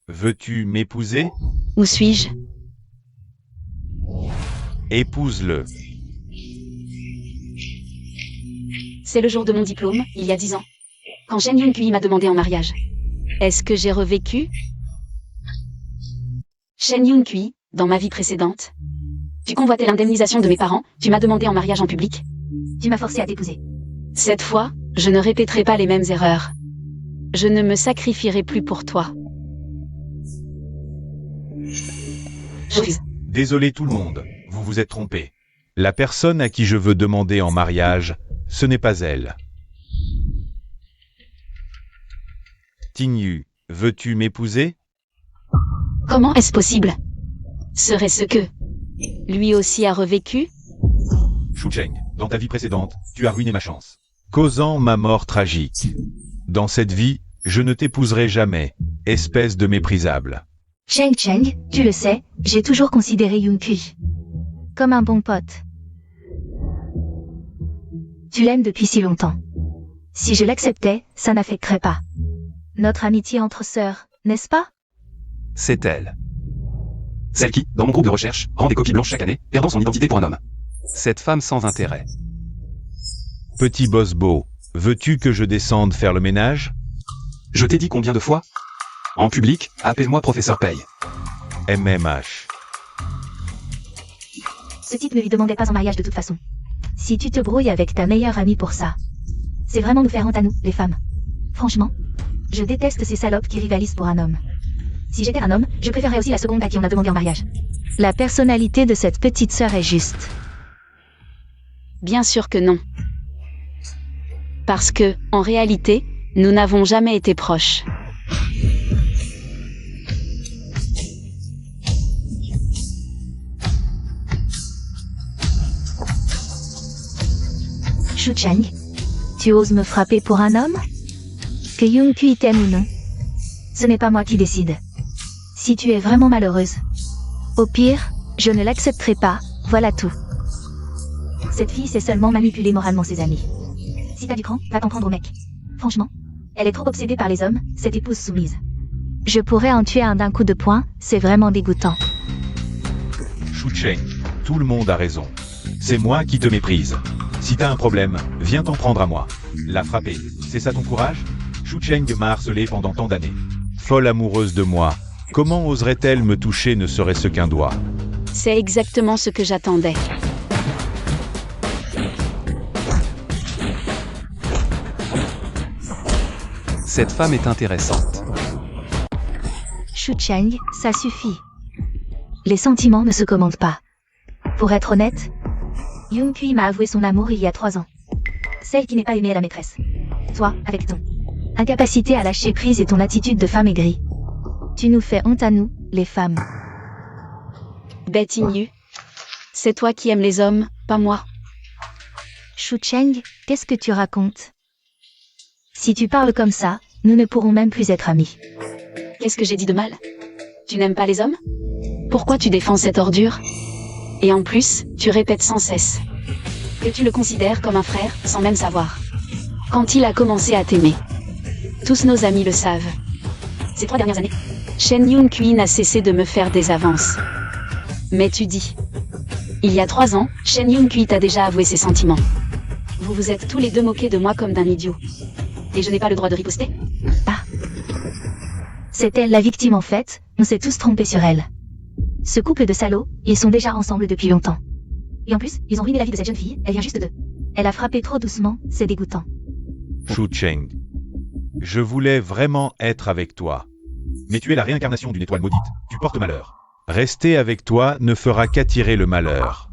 veux-tu m'épouser? Où suis-je? Épouse-le. C'est le jour de mon diplôme, il y a 10 ans. Quand Shen Yun-kui m'a demandé en mariage. Est-ce que j'ai revécu? Shen Yun-kui, dans ma vie précédente. Tu convoitais l'indemnisation de mes parents, tu m'as demandé en mariage en public. Tu m'as forcé à t'épouser. Cette fois, je ne répéterai pas les mêmes erreurs. Je ne me sacrifierai plus pour toi. Je refuse. Désolé tout le monde, vous vous êtes trompé. La personne à qui je veux demander en mariage, ce n'est pas elle. Tingyu, veux-tu m'épouser? Comment est-ce possible? Serait-ce que lui aussi a revécu? Shu Cheng, dans ta vie précédente, tu as ruiné ma chance, causant ma mort tragique. Dans cette vie, je ne t'épouserai jamais, espèce de méprisable. Cheng Cheng, tu le sais, j'ai toujours considéré Yun-kui comme un bon pote. Tu l'aimes depuis si longtemps. Si je l'acceptais, ça n'affecterait pas notre amitié entre sœurs, n'est-ce pas? C'est elle. Celle qui, dans mon groupe de recherche, rend des copies blanches chaque année, perdant son identité pour un homme. Cette femme sans intérêt. Petit boss beau, veux-tu que je descende faire le ménage? Je t'ai dit combien de fois? En public, appelle-moi professeur Paye. MMH. Ce type ne lui demandait pas en mariage de toute façon. Si tu te brouilles avec ta meilleure amie pour ça, c'est vraiment nous faire honte à nous, les femmes. Franchement, je déteste ces salopes qui rivalisent pour un homme. Si j'étais un homme, je préférerais aussi la seconde à qui on a demandé en mariage. La personnalité de cette petite sœur est juste. Bien sûr que non. Parce que, en réalité, nous n'avons jamais été proches. Shu Cheng, tu oses me frapper pour un homme? Que Yun-kui t'aime ou non, ce n'est pas moi qui décide. Si tu es vraiment malheureuse, au pire, je ne l'accepterai pas, voilà tout. Cette fille sait seulement manipuler moralement ses amis. Si t'as du cran, va t'en prendre au mec. Franchement, elle est trop obsédée par les hommes, cette épouse soumise. Je pourrais en tuer un d'un coup de poing, c'est vraiment dégoûtant. Shu Cheng, tout le monde a raison. C'est moi qui te méprise. Si t'as un problème, viens t'en prendre à moi. La frapper, c'est ça ton courage? Shu Cheng m'a harcelé pendant tant d'années. Folle amoureuse de moi, comment oserait-elle me toucher ne serait-ce qu'un doigt? C'est exactement ce que j'attendais. Cette femme est intéressante. Shu Cheng, ça suffit. Les sentiments ne se commandent pas. Pour être honnête, Yun-kui m'a avoué son amour il y a 3 ans. Celle qui n'est pas aimée est la maîtresse. Toi, avec ton incapacité à lâcher prise et ton attitude de femme aigrie. Tu nous fais honte à nous, les femmes. Bête Inu. C'est toi qui aimes les hommes, pas moi. Shu Cheng, qu'est-ce que tu racontes? Si tu parles comme ça, nous ne pourrons même plus être amis. Qu'est-ce que j'ai dit de mal? Tu n'aimes pas les hommes? Pourquoi tu défends cette ordure? Et en plus, tu répètes sans cesse que tu le considères comme un frère, sans même savoir. Quand il a commencé à t'aimer, tous nos amis le savent. Ces 3 dernières années, Shen Yun-kui n'a cessé de me faire des avances. Mais tu dis, il y a 3 ans, Shen Yun-kui t'a déjà avoué ses sentiments. Vous vous êtes tous les deux moqués de moi comme d'un idiot. Et je n'ai pas le droit de riposter? Ah. C'est elle la victime en fait, on s'est tous trompés sur elle. Ce couple de salauds, ils sont déjà ensemble depuis longtemps. Et en plus, ils ont ruiné la vie de cette jeune fille, elle vient juste d'eux. Elle a frappé trop doucement, c'est dégoûtant. Shu Cheng, je voulais vraiment être avec toi. Mais tu es la réincarnation d'une étoile maudite, tu portes malheur. Rester avec toi ne fera qu'attirer le malheur.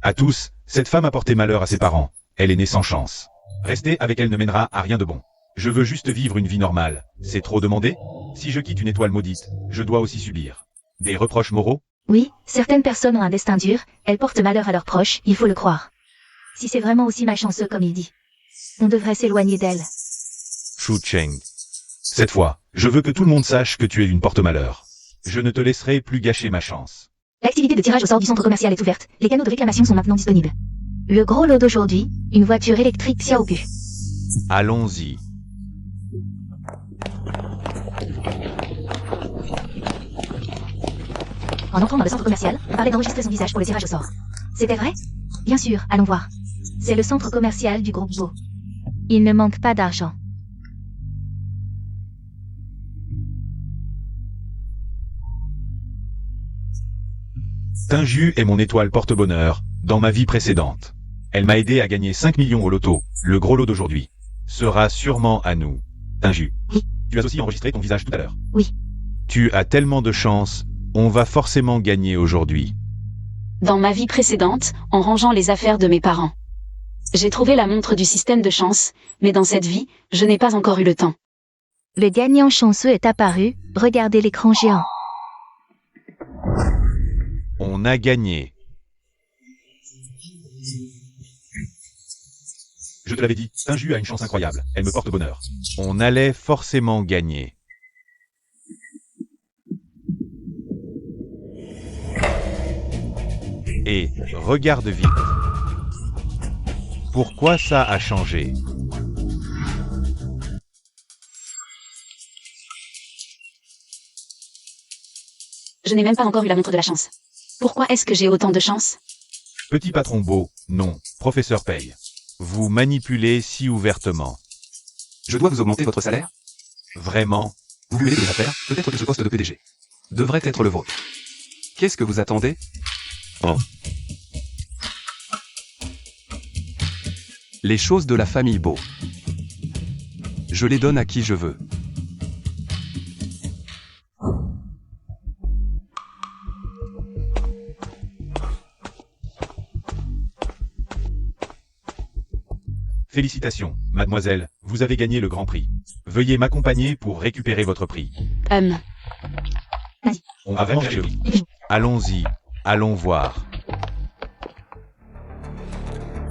À tous, cette femme a porté malheur à ses parents, elle est née sans chance. Rester avec elle ne mènera à rien de bon. Je veux juste vivre une vie normale, c'est trop demandé? Si je quitte une étoile maudite, je dois aussi subir des reproches moraux? Oui, certaines personnes ont un destin dur, elles portent malheur à leurs proches, il faut le croire. Si c'est vraiment aussi malchanceux comme il dit, on devrait s'éloigner d'elle. Shu Cheng, cette fois, je veux que tout le monde sache que tu es une porte-malheur. Je ne te laisserai plus gâcher ma chance. L'activité de tirage au sort du centre commercial est ouverte, les canaux de réclamation sont maintenant disponibles. Le gros lot d'aujourd'hui, une voiture électrique Xiaobu. Allons-y. En entrant dans le centre commercial, on parlait d'enregistrer son visage pour le tirage au sort. C'était vrai? Bien sûr, allons voir. C'est le centre commercial du groupe Beau. Il ne manque pas d'argent. Tinju est mon étoile porte-bonheur, dans ma vie précédente. Elle m'a aidé à gagner 5 millions au loto. Le gros lot d'aujourd'hui sera sûrement à nous. Tinju. Oui. Tu as aussi enregistré ton visage tout à l'heure. Oui. Tu as tellement de chance, on va forcément gagner aujourd'hui. Dans ma vie précédente, en rangeant les affaires de mes parents. J'ai trouvé la montre du système de chance, mais dans cette vie, je n'ai pas encore eu le temps. Le gagnant chanceux est apparu, regardez l'écran géant. On a gagné. Je te l'avais dit, Tinju a une chance incroyable, elle me porte bonheur. On allait forcément gagner. Et, regarde vite. Pourquoi ça a changé? Je n'ai même pas encore eu la montre de la chance. Pourquoi est-ce que j'ai autant de chance? Petit patron beau, non, professeur paye. Vous manipulez si ouvertement. Je dois vous augmenter votre salaire? Vraiment? Vous voulez des affaires? Peut-être que ce poste de PDG devrait être le vôtre. Qu'est-ce que vous attendez? Oh. Les choses de la famille Beau. Je les donne à qui je veux. Félicitations, mademoiselle, vous avez gagné le grand prix. Veuillez m'accompagner pour récupérer votre prix. On va vraiment chercher le prix. Allons-y, allons voir.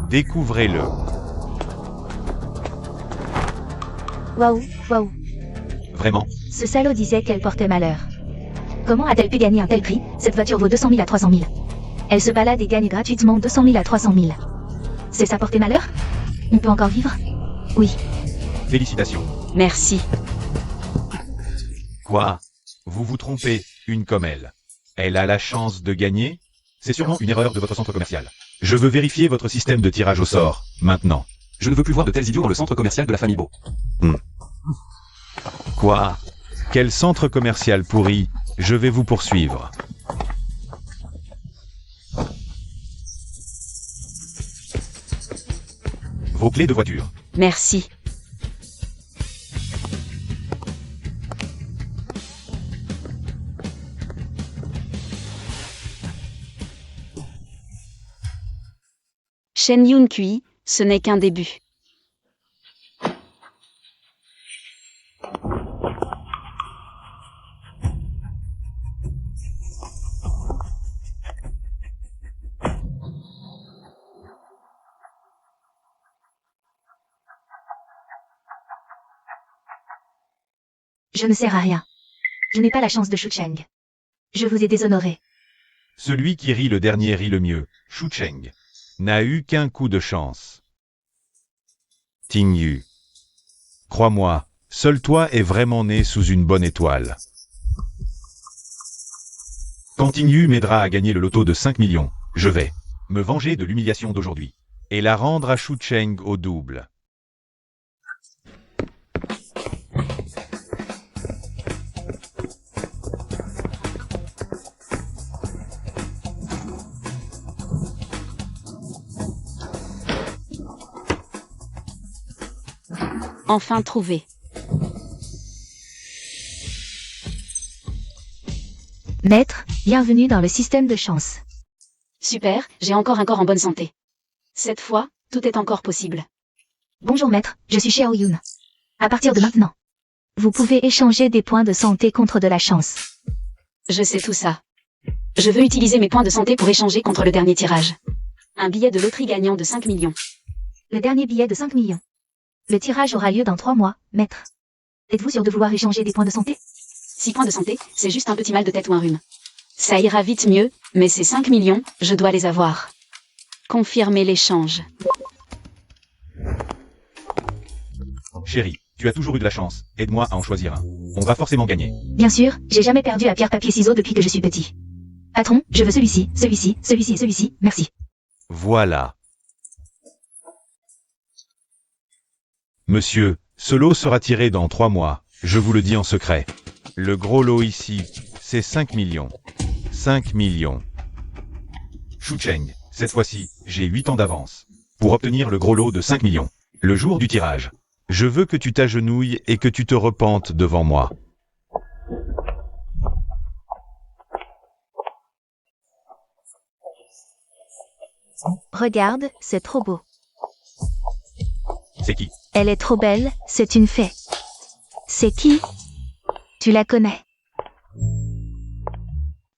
Découvrez-le. Waouh, waouh. Vraiment? Ce salaud disait qu'elle portait malheur. Comment a-t-elle pu gagner un tel prix? Cette voiture vaut 200 000 à 300 000. Elle se balade et gagne gratuitement 200 000 à 300 000. C'est ça porter malheur? On peut encore vivre? Oui. Félicitations. Merci. Quoi? Vous vous trompez, une comme elle. Elle a la chance de gagner? C'est sûrement une erreur de votre centre commercial. Je veux vérifier votre système de tirage au sort, maintenant. Je ne veux plus voir de tels idiots dans le centre commercial de la famille Beau. Quoi? Quel centre commercial pourri? Je vais vous poursuivre. Vos clés de voiture. Merci. Shen Yun Kui, ce n'est qu'un début. Je ne sers à rien. Je n'ai pas la chance de Shu Cheng. Je vous ai déshonoré. Celui qui rit le dernier rit le mieux, Shu Cheng, n'a eu qu'un coup de chance. Ting Yu. Crois-moi, seul toi est vraiment né sous une bonne étoile. Quand Ting Yu m'aidera à gagner le loto de 5 millions, je vais me venger de l'humiliation d'aujourd'hui et la rendre à Shu Cheng au double. Enfin trouvé. Maître, bienvenue dans le système de chance. Super, j'ai encore un corps en bonne santé. Cette fois, tout est encore possible. Bonjour maître, je suis Xiao Yun. À partir de maintenant, vous pouvez échanger des points de santé contre de la chance. Je sais tout ça. Je veux utiliser mes points de santé pour échanger contre le dernier tirage. Un billet de loterie gagnant de 5 millions. Le dernier billet de 5 millions. Le tirage aura lieu dans 3 mois, maître. Êtes-vous sûr de vouloir échanger des points de santé? 6 points de santé, c'est juste un petit mal de tête ou un rhume. Ça ira vite mieux, mais ces 5 millions, je dois les avoir. Confirmer l'échange. Chérie, tu as toujours eu de la chance, aide-moi à en choisir un. On va forcément gagner. Bien sûr, j'ai jamais perdu à pierre papier ciseaux depuis que je suis petit. Patron, je veux celui-ci, celui-ci, celui-ci et celui-ci, merci. Voilà. Monsieur, ce lot sera tiré dans 3 mois, je vous le dis en secret. Le gros lot ici, c'est 5 millions. 5 millions. Shu Cheng, cette fois-ci, j'ai 8 ans d'avance. Pour obtenir le gros lot de 5 millions. Le jour du tirage. Je veux que tu t'agenouilles et que tu te repentes devant moi. Regarde, c'est trop beau. C'est qui? Elle est trop belle, c'est une fée. C'est qui? Tu la connais.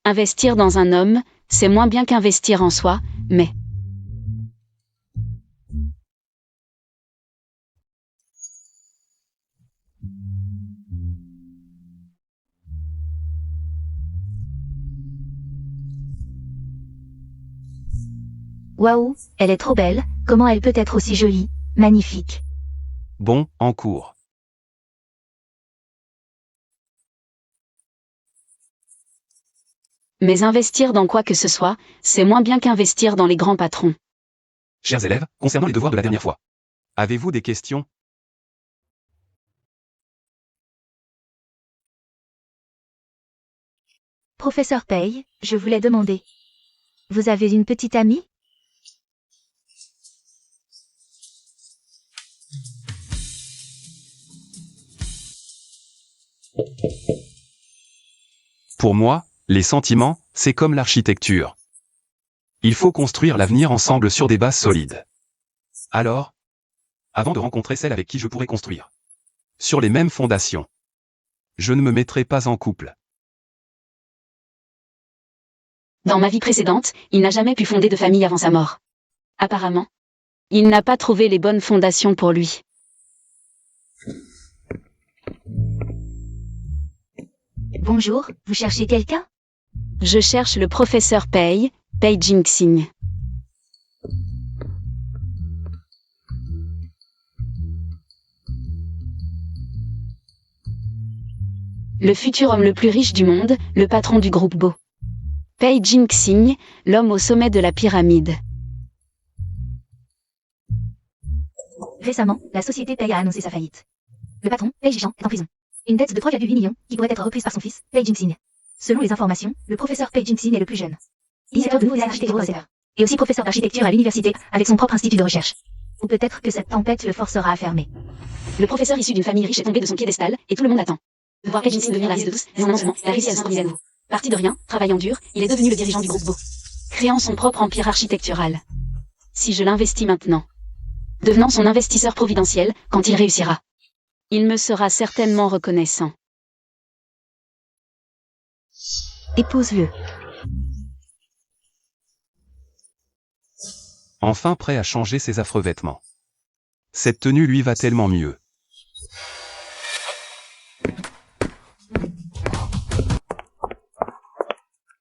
Investir dans un homme, c'est moins bien qu'investir en soi, mais... Waouh, elle est trop belle, comment elle peut être aussi jolie, magnifique. Bon, en cours. Mais investir dans quoi que ce soit, c'est moins bien qu'investir dans les grands patrons. Chers élèves, concernant les devoirs de la dernière fois. Avez-vous des questions? Professeur Pei, je voulais demander. Vous avez une petite amie? Pour moi, les sentiments, c'est comme l'architecture. Il faut construire l'avenir ensemble sur des bases solides. Alors, avant de rencontrer celle avec qui je pourrais construire, sur les mêmes fondations, je ne me mettrai pas en couple. Dans ma vie précédente, il n'a jamais pu fonder de famille avant sa mort. Apparemment, il n'a pas trouvé les bonnes fondations pour lui. Bonjour, vous cherchez quelqu'un? Je cherche le professeur Pei, Pei Jingxing. Le futur homme le plus riche du monde, le patron du groupe Bo. Pei Jingxing, l'homme au sommet de la pyramide. Récemment, la société Pei a annoncé sa faillite. Le patron, Pei Jishan, est en prison. Une dette de 3,8 millions, qui pourrait être reprise par son fils, Pei Jingxing. Selon les informations, le professeur Pei Jingxing est le plus jeune. Initiateur de nouveaux architectes et aussi professeur d'architecture à l'université, avec son propre institut de recherche. Ou peut-être que cette tempête le forcera à fermer. Le professeur issu d'une famille riche est tombé de son piédestal, et tout le monde attend. De voir Pei Jingxing devenir la risée de tous, mais en un moment, il a réussi à s'improviser à nouveau. Parti de rien, travaillant dur, il est devenu le dirigeant du groupe Bo. Créant son propre empire architectural. Si je l'investis maintenant, devenant son investisseur providentiel, quand il réussira, il me sera certainement reconnaissant. Épouse-le. Enfin prêt à changer ses affreux vêtements. Cette tenue lui va tellement mieux.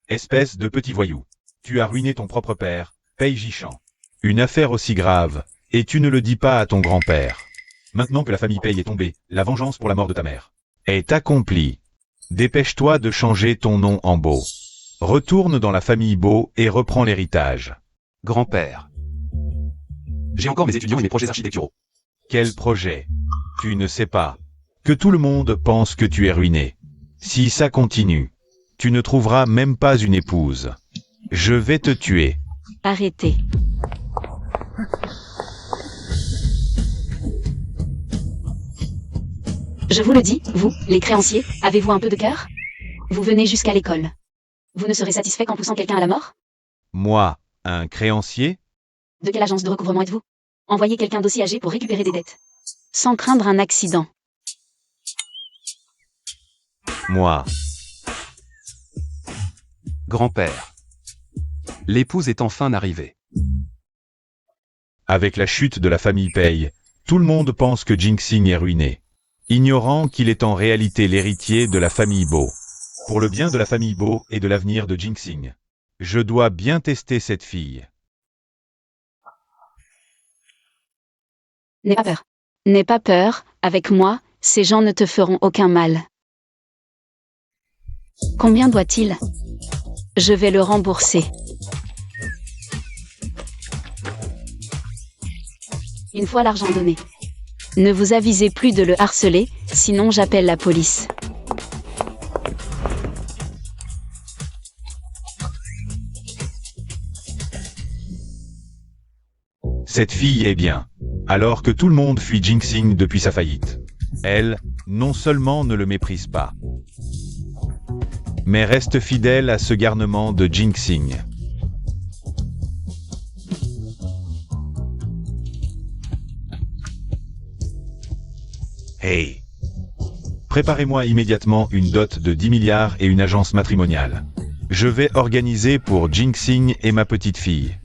Espèce de petit voyou. Tu as ruiné ton propre père, Pei Jishan. Une affaire aussi grave, et tu ne le dis pas à ton grand-père. Maintenant que la famille Pei est tombée, la vengeance pour la mort de ta mère est accomplie. Dépêche-toi de changer ton nom en Bo. Retourne dans la famille Bo et reprends l'héritage. Grand-père. J'ai encore mes étudiants et mes projets architecturaux. Quel projet? Tu ne sais pas. Que tout le monde pense que tu es ruiné. Si ça continue, tu ne trouveras même pas une épouse. Je vais te tuer. Arrêtez. Je vous le dis, vous, les créanciers, avez-vous un peu de cœur? Vous venez jusqu'à l'école. Vous ne serez satisfait qu'en poussant quelqu'un à la mort? Moi, un créancier? De quelle agence de recouvrement êtes-vous? Envoyez quelqu'un d'aussi âgé pour récupérer des dettes. Sans craindre un accident. Moi. Grand-père. L'épouse est enfin arrivée. Avec la chute de la famille Pei, tout le monde pense que Jingxing est ruiné, ignorant qu'il est en réalité l'héritier de la famille Bo. Pour le bien de la famille Bo et de l'avenir de Jingxing, je dois bien tester cette fille. N'aie pas peur. N'aie pas peur, avec moi, ces gens ne te feront aucun mal. Combien doit-il? Je vais le rembourser. Une fois l'argent donné. Ne vous avisez plus de le harceler, sinon j'appelle la police. Cette fille est bien. Alors que tout le monde fuit Jinxing depuis sa faillite. Elle, non seulement ne le méprise pas, mais reste fidèle à ce garnement de Jinxing. Hey! Préparez-moi immédiatement une dot de 10 milliards et une agence matrimoniale. Je vais organiser pour Jinxing et ma petite fille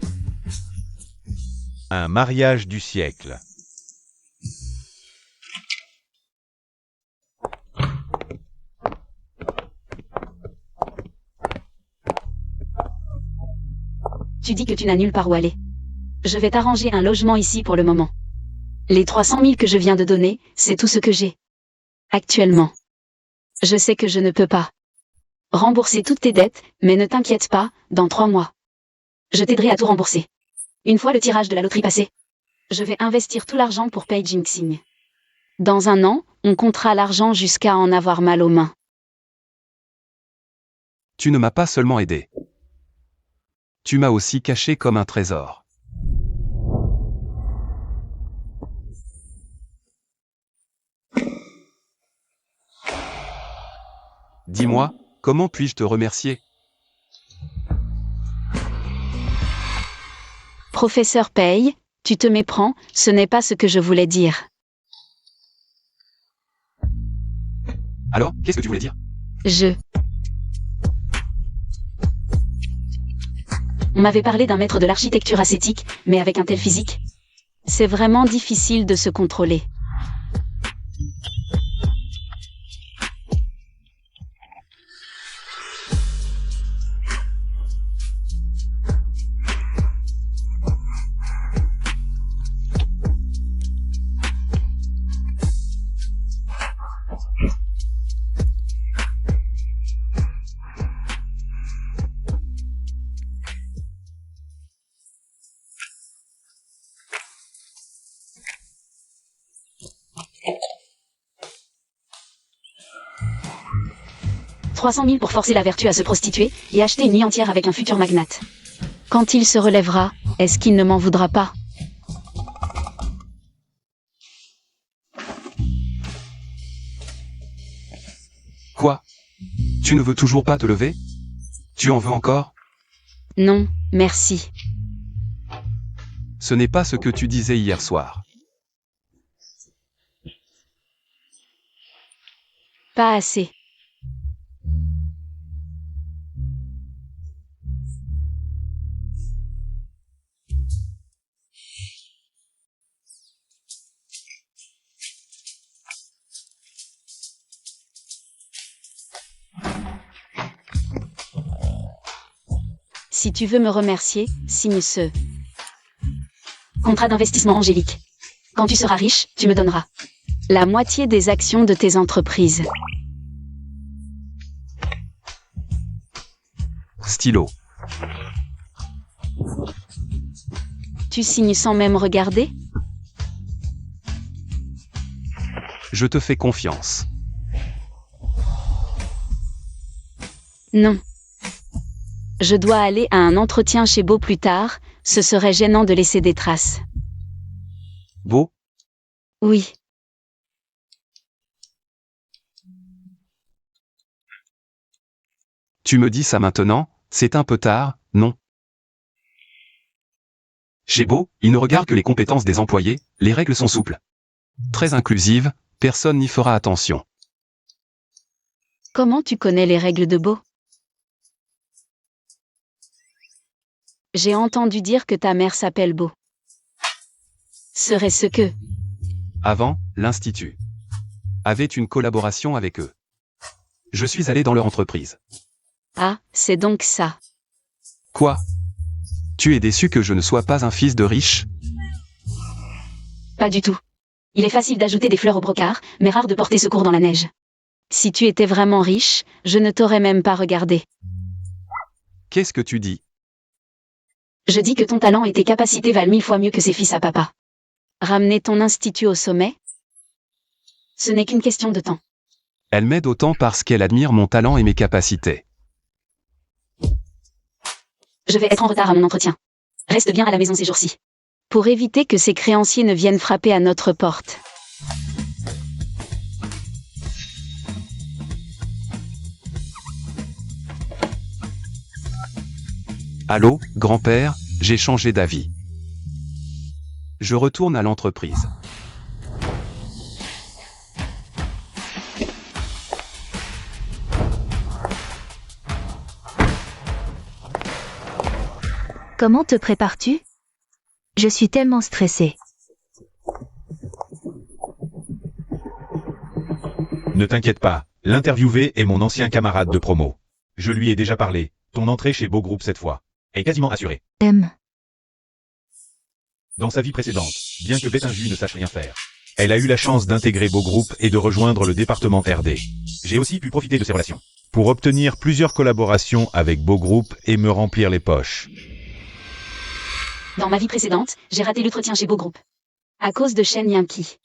un mariage du siècle. Tu dis que tu n'as nulle part où aller. Je vais t'arranger un logement ici pour le moment. Les 300 000 que je viens de donner, c'est tout ce que j'ai. Actuellement. Je sais que je ne peux pas rembourser toutes tes dettes, mais ne t'inquiète pas, dans 3 mois. Je t'aiderai à tout rembourser. Une fois le tirage de la loterie passé, je vais investir tout l'argent pour payer Jinxing. Dans 1 an, on comptera l'argent jusqu'à en avoir mal aux mains. Tu ne m'as pas seulement aidé. Tu m'as aussi caché comme un trésor. Dis-moi, comment puis-je te remercier? Professeur Paye, tu te méprends, ce n'est pas ce que je voulais dire. Alors, qu'est-ce que tu voulais dire? On m'avait parlé d'un maître de l'architecture ascétique, mais avec un tel physique, c'est vraiment difficile de se contrôler. « 300 000 pour forcer la vertu à se prostituer et acheter une nuit entière avec un futur magnate. Quand il se relèvera, est-ce qu'il ne m'en voudra pas ? Quoi? Tu ne veux toujours pas te lever? Tu en veux encore? Non, merci. Ce n'est pas ce que tu disais hier soir. Pas assez. Si tu veux me remercier, signe ce contrat d'investissement Angélique. Quand tu seras riche, tu me donneras la moitié des actions de tes entreprises. Stylo. Tu signes sans même regarder ? Je te fais confiance. Non. Je dois aller à un entretien chez Beau plus tard, ce serait gênant de laisser des traces. Beau? Oui. Tu me dis ça maintenant, c'est un peu tard, non? Chez Beau, il ne regarde que les compétences des employés, les règles sont souples. Très inclusives, personne n'y fera attention. Comment tu connais les règles de Beau ? J'ai entendu dire que ta mère s'appelle Beau. Serait-ce que... Avant, l'Institut avait une collaboration avec eux. Je suis allé dans leur entreprise. Ah, c'est donc ça. Quoi? Tu es déçu que je ne sois pas un fils de riche? Pas du tout. Il est facile d'ajouter des fleurs au brocart, mais rare de porter secours dans la neige. Si tu étais vraiment riche, je ne t'aurais même pas regardé. Qu'est-ce que tu dis? Je dis que ton talent et tes capacités valent 1000 fois mieux que ses fils à papa. Ramener ton institut au sommet? Ce n'est qu'une question de temps. Elle m'aide autant parce qu'elle admire mon talent et mes capacités. Je vais être en retard à mon entretien. Reste bien à la maison ces jours-ci. Pour éviter que ces créanciers ne viennent frapper à notre porte. Allô, grand-père, j'ai changé d'avis. Je retourne à l'entreprise. Comment te prépares-tu? Je suis tellement stressée. Ne t'inquiète pas, l'interviewé est mon ancien camarade de promo. Je lui ai déjà parlé, ton entrée chez Beau Groupe cette fois est quasiment assurée. Dans sa vie précédente, bien que Bettinju ne sache rien faire, elle a eu la chance d'intégrer Beau Groupe et de rejoindre le département RD. J'ai aussi pu profiter de ces relations pour obtenir plusieurs collaborations avec Beau Groupe et me remplir les poches. Dans ma vie précédente, j'ai raté l'entretien chez Beau Groupe. À cause de Shen Yinki.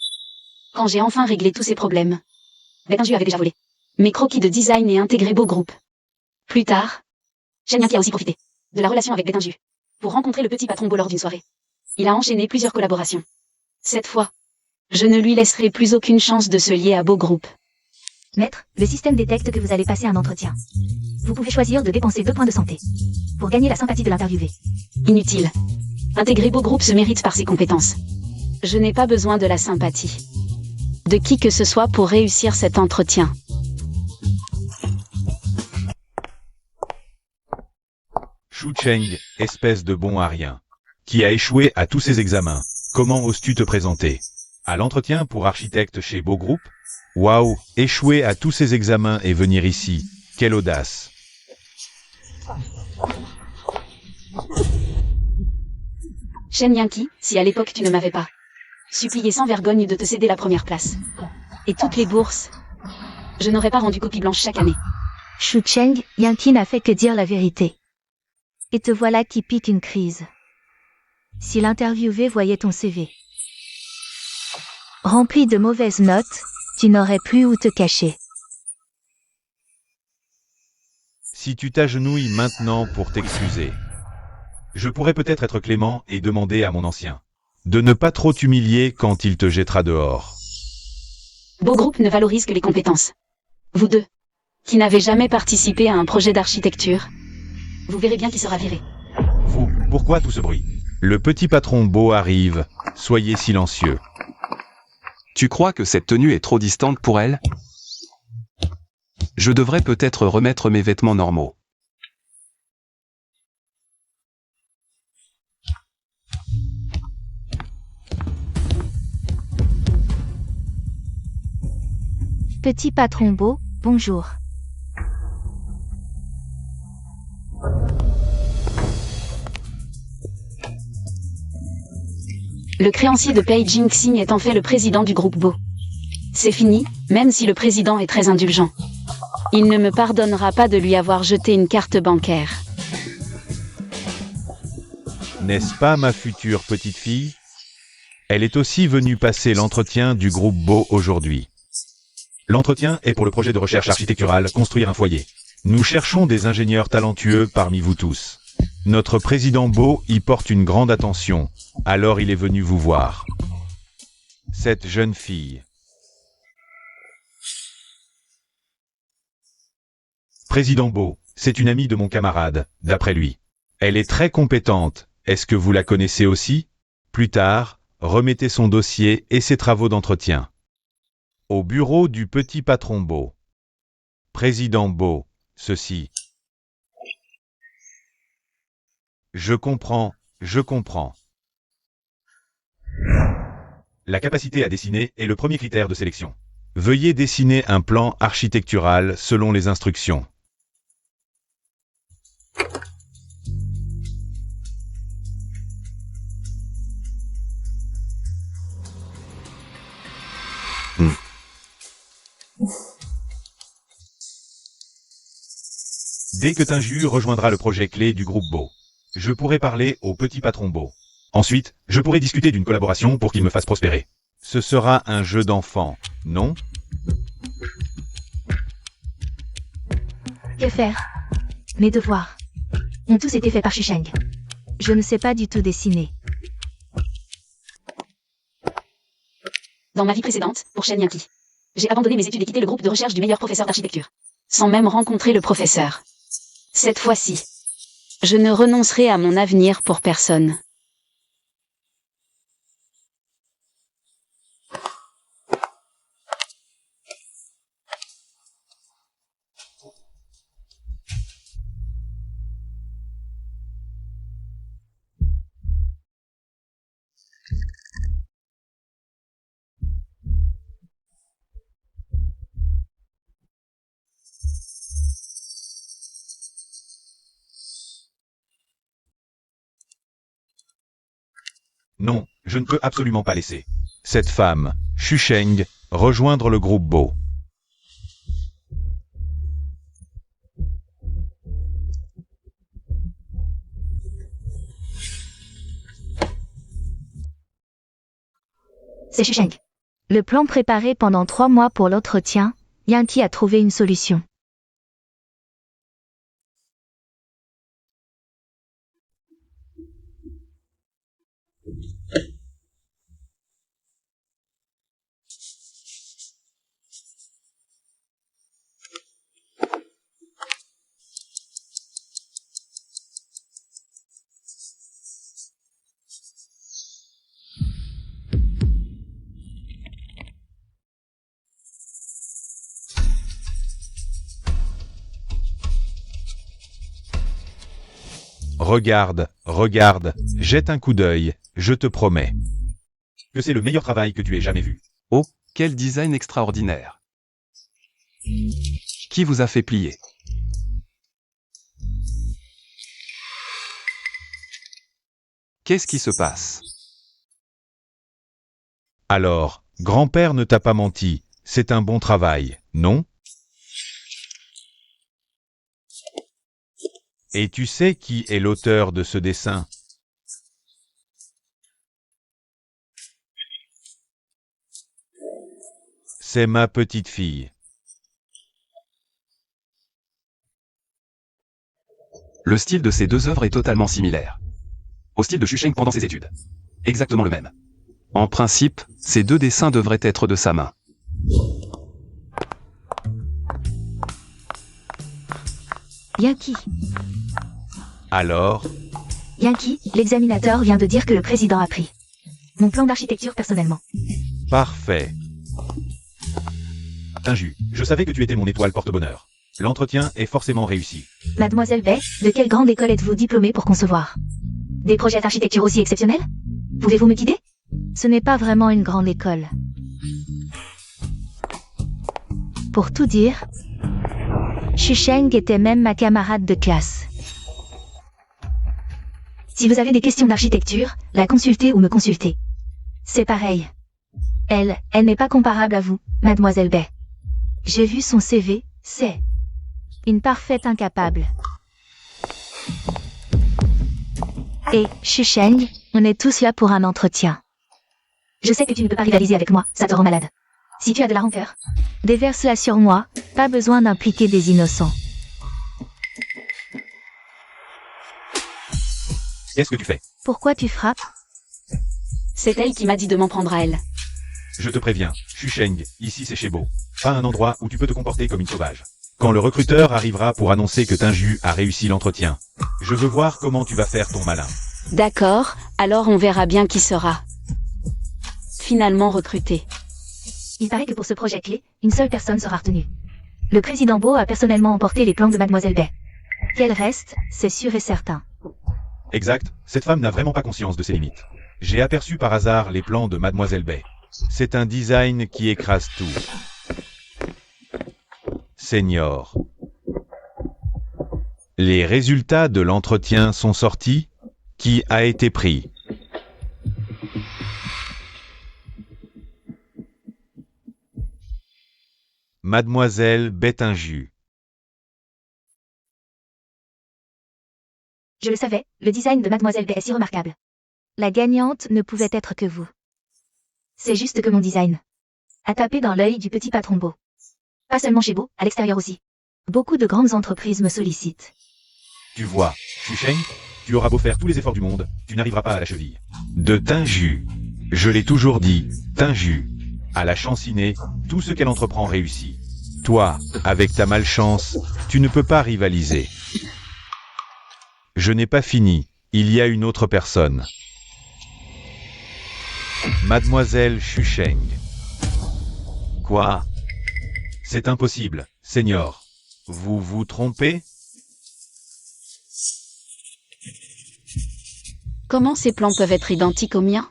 Quand j'ai enfin réglé tous ces problèmes, Bettinju avait déjà volé mes croquis de design et intégré Beau Groupe. Plus tard, Shen Yinki a aussi profité de la relation avec Bettinju pour rencontrer le petit patron Beau lors d'une soirée. Il a enchaîné plusieurs collaborations. Cette fois, je ne lui laisserai plus aucune chance de se lier à Beau Groupe. Maître, le système détecte que vous allez passer un entretien. Vous pouvez choisir de dépenser 2 points de santé pour gagner la sympathie de l'interviewé. Inutile. Intégrer Beau Groupe se mérite par ses compétences. Je n'ai pas besoin de la sympathie de qui que ce soit pour réussir cet entretien. Shu Cheng, espèce de bon à rien, qui a échoué à tous ses examens. Comment oses-tu te présenter à l'entretien pour architecte chez Beau Groupe? Waouh, échouer à tous ses examens et venir ici. Quelle audace. Shen Yinki, si à l'époque tu ne m'avais pas supplié sans vergogne de te céder la première place et toutes les bourses, je n'aurais pas rendu copie blanche chaque année. Shu Cheng, Yinki n'a fait que dire la vérité. Et te voilà qui pique une crise. Si l'interviewé voyait ton CV rempli de mauvaises notes, tu n'aurais plus où te cacher. Si tu t'agenouilles maintenant pour t'excuser, je pourrais peut-être être clément et demander à mon ancien de ne pas trop t'humilier quand il te jettera dehors. Beau Groupe ne valorise que les compétences. Vous deux, qui n'avez jamais participé à un projet d'architecture, vous verrez bien qui sera viré. Vous, pourquoi tout ce bruit? Le petit patron Beau arrive, soyez silencieux. Tu crois que cette tenue est trop distante pour elle? Je devrais peut-être remettre mes vêtements normaux. Petit patron Beau, bonjour. Le créancier de Pei Jingxing est en fait le président du groupe Beau. C'est fini, même si le président est très indulgent. Il ne me pardonnera pas de lui avoir jeté une carte bancaire. N'est-ce pas ma future petite fille? Elle est aussi venue passer l'entretien du groupe Beau aujourd'hui. L'entretien est pour le projet de recherche architecturale Construire un foyer. Nous cherchons des ingénieurs talentueux parmi vous tous. Notre président Beau y porte une grande attention, alors il est venu vous voir. Cette jeune fille. Président Beau, c'est une amie de mon camarade, d'après lui. Elle est très compétente, est-ce que vous la connaissez aussi? Plus tard, remettez son dossier et ses travaux d'entretien au bureau du petit patron Beau. Président Beau, ceci. Je comprends. La capacité à dessiner est le premier critère de sélection. Veuillez dessiner un plan architectural selon les instructions. Dès que Tinju rejoindra le projet clé du groupe Beau, je pourrai parler au petit patron Beau. Ensuite, je pourrai discuter d'une collaboration pour qu'il me fasse prospérer. Ce sera un jeu d'enfant, non? Que faire? Mes devoirs ont tous été faits par Shusheng. Je ne sais pas du tout dessiner. Dans ma vie précédente, pour Shen Yanqi, j'ai abandonné mes études et quitté le groupe de recherche du meilleur professeur d'architecture, sans même rencontrer le professeur. Cette fois-ci, je ne renoncerai à mon avenir pour personne. Non, je ne peux absolument pas laisser cette femme, Shusheng, rejoindre le groupe Beau. C'est Shusheng. Le plan préparé pendant 3 mois pour l'entretien, Yanqi a trouvé une solution. Regarde, jette un coup d'œil, je te promets que c'est le meilleur travail que tu aies jamais vu. Oh, quel design extraordinaire. Qui vous a fait plier? Qu'est-ce qui se passe? Alors, grand-père ne t'a pas menti, c'est un bon travail, non? Et tu sais qui est l'auteur de ce dessin? C'est ma petite fille. Le style de ces deux œuvres est totalement similaire au style de Shusheng pendant ses études. Exactement le même. En principe, ces deux dessins devraient être de sa main. Yanqi. Alors, Yanqi, l'examinateur vient de dire que le président a pris mon plan d'architecture personnellement. parfait. Tinju, je savais que tu étais mon étoile porte-bonheur. L'entretien est forcément réussi. Mademoiselle Bay, de quelle grande école êtes-vous diplômée pour concevoir des projets d'architecture aussi exceptionnels? Pouvez-vous me guider? Ce n'est pas vraiment une grande école. Pour tout dire, Shusheng était même ma camarade de classe. Si vous avez des questions d'architecture, la consultez ou me consultez. C'est pareil. Elle n'est pas comparable à vous, Mademoiselle Bay. J'ai vu son CV, c'est une parfaite incapable. Et, Shusheng, on est tous là pour un entretien. Je sais que tu ne peux pas rivaliser avec moi, ça te rend malade. Si tu as de la rancœur, déverse-la sur moi, pas besoin d'impliquer des innocents. Qu'est-ce que tu fais? Pourquoi tu frappes? C'est elle qui m'a dit de m'en prendre à elle. Je te préviens, Shusheng, ici c'est chez Beau. Pas un endroit où tu peux te comporter comme une sauvage. Quand le recruteur arrivera pour annoncer que Tinju a réussi l'entretien, je veux voir comment tu vas faire ton malin. D'accord, alors on verra bien qui sera finalement recruté. Il paraît que pour ce projet clé, une seule personne sera retenue. Le président Beau a personnellement emporté les plans de Mademoiselle Bay. Qu'elle reste, c'est sûr et certain. Exact, cette femme n'a vraiment pas conscience de ses limites. J'ai aperçu par hasard les plans de Mademoiselle Bay. C'est un design qui écrase tout. Senior. Les résultats de l'entretien sont sortis? Qui a été pris? Mademoiselle Bay Tinju. Je le savais, le design de Mademoiselle B est si remarquable. La gagnante ne pouvait être que vous. C'est juste que mon design a tapé dans l'œil du petit patron Beau. Pas seulement chez Beau, à l'extérieur aussi. Beaucoup de grandes entreprises me sollicitent. Tu vois, Shusheng, tu auras beau faire tous les efforts du monde, tu n'arriveras pas à la cheville. De Tinju. Je l'ai toujours dit, Tinju. À la chancinée, tout ce qu'elle entreprend réussit. Toi, avec ta malchance, tu ne peux pas rivaliser. Je n'ai pas fini, il y a une autre personne. Mademoiselle Shusheng. Quoi? C'est impossible, Seigneur. Vous vous trompez? Comment ces plans peuvent être identiques aux miens?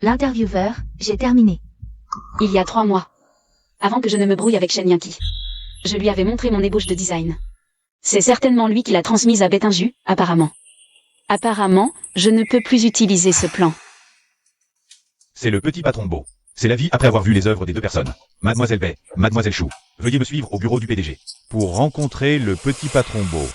L'intervieweur, j'ai terminé. Il y a 3 mois. Avant que je ne me brouille avec Shen Yanqi. Je lui avais montré mon ébauche de design. C'est certainement lui qui l'a transmise à Betinju, apparemment. Apparemment, je ne peux plus utiliser ce plan. C'est le petit patron Beau. C'est la vie après avoir vu les œuvres des deux personnes. Mademoiselle Bay, Mademoiselle Chou. Veuillez me suivre au bureau du PDG. Pour rencontrer le petit patron Beau.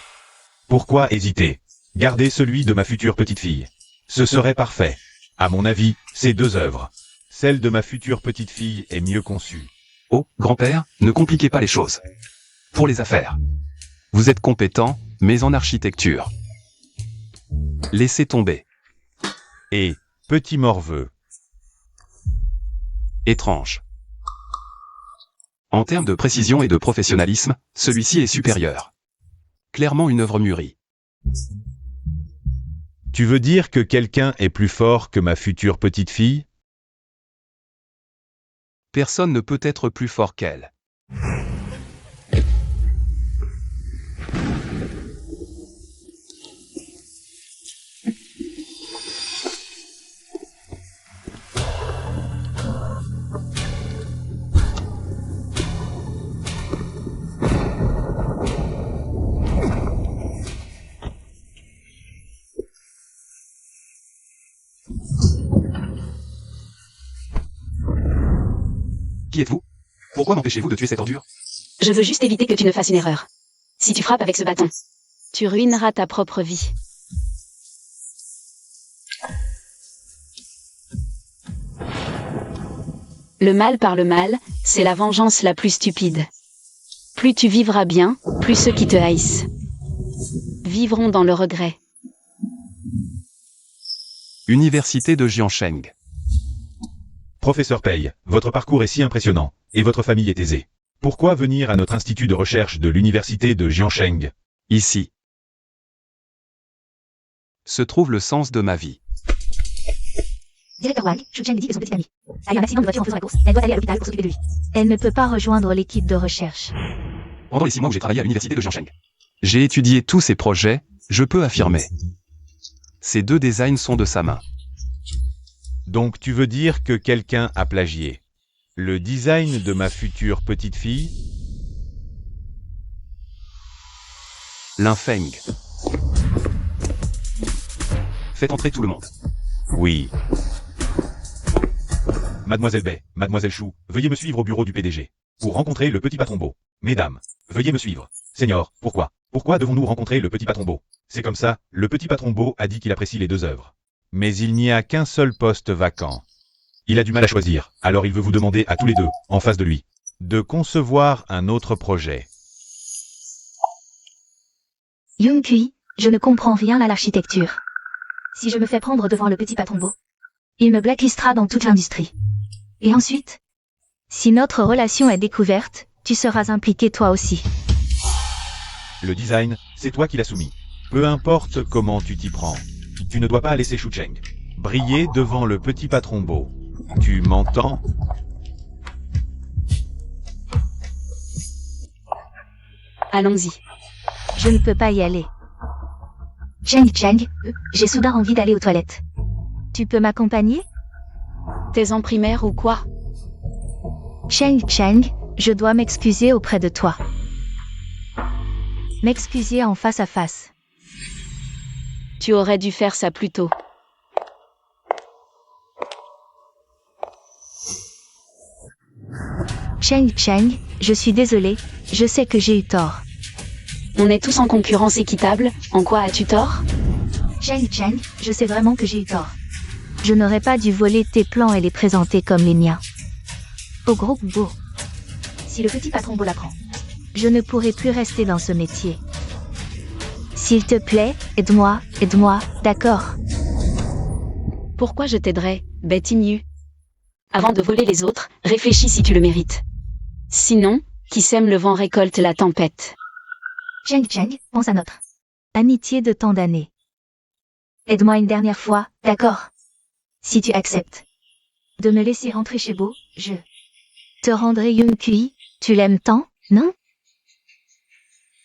Pourquoi hésiter? Gardez celui de ma future petite fille. Ce serait parfait. À mon avis, ces 2 œuvres. Celle de ma future petite fille est mieux conçue. Oh, grand-père, ne compliquez pas les choses. Pour les affaires. Vous êtes compétent, mais en architecture. Laissez tomber. Et, petit morveux. Étrange. En termes de précision et de professionnalisme, celui-ci est supérieur. Clairement une œuvre mûrie. Tu veux dire que quelqu'un est plus fort que ma future petite fille? Personne ne peut être plus fort qu'elle. Qui êtes-vous? Pourquoi m'empêchez-vous de tuer cette ordure? Je veux juste éviter que tu ne fasses une erreur. Si tu frappes avec ce bâton, tu ruineras ta propre vie. Le mal par le mal, c'est la vengeance la plus stupide. Plus tu vivras bien, plus ceux qui te haïssent vivront dans le regret. Université de Jiansheng. Professeur Pei, votre parcours est si impressionnant, et votre famille est aisée. Pourquoi venir à notre institut de recherche de l'université de Jiansheng? Ici se trouve le sens de ma vie. Directeur Wang, Shusheng dit que son petit ami a eu un accident de voiture en faisant la course. Elle doit aller à l'hôpital pour s'occuper de lui. Elle ne peut pas rejoindre l'équipe de recherche. Pendant les 6 mois où j'ai travaillé à l'université de Jiansheng, j'ai étudié tous ces projets, je peux affirmer. Ces 2 designs sont de sa main. Donc tu veux dire que quelqu'un a plagié le design de ma future petite fille? Linfeng. Faites entrer tout le monde. Oui. Mademoiselle Bay, Mademoiselle Chou, veuillez me suivre au bureau du PDG. Pour rencontrer le petit patron Beau. Mesdames, veuillez me suivre. Seigneur, pourquoi? Pourquoi devons-nous rencontrer le petit patron Beau? C'est comme ça, le petit patron Beau a dit qu'il apprécie les 2 œuvres. Mais il n'y a qu'un seul poste vacant. Il a du mal à choisir, alors il veut vous demander à tous les 2, en face de lui, de concevoir un autre projet. Young Kui, je ne comprends rien à l'architecture. Si je me fais prendre devant le petit patron Beau, il me blacklistera dans toute l'industrie. Et ensuite, si notre relation est découverte, tu seras impliqué toi aussi. Le design, c'est toi qui l'as soumis. Peu importe comment tu t'y prends. Tu ne dois pas laisser Shusheng briller devant le petit patron Beau. Tu m'entends? Allons-y. Je ne peux pas y aller. Cheng, j'ai soudain envie d'aller aux toilettes. Tu peux m'accompagner? T'es en primaire ou quoi? Cheng, je dois m'excuser auprès de toi. M'excuser en face à face. Tu aurais dû faire ça plus tôt. Cheng Cheng, je suis désolé, je sais que j'ai eu tort. On est tous en concurrence équitable, en quoi as-tu tort? Cheng Cheng, je sais vraiment que j'ai eu tort. Je n'aurais pas dû voler tes plans et les présenter comme les miens. Au groupe Beau. Si le petit patron Beau l'apprend, je ne pourrai plus rester dans ce métier. S'il te plaît, aide-moi, d'accord? Pourquoi je t'aiderais, bête ignue? Avant de voler les autres, réfléchis si tu le mérites. Sinon, qui sème le vent récolte la tempête. Cheng Cheng, pense à notre amitié de tant d'années. Aide-moi une dernière fois, d'accord? Si tu acceptes de me laisser rentrer chez Beau, je te rendrai Yung Kui. Tu l'aimes tant, non?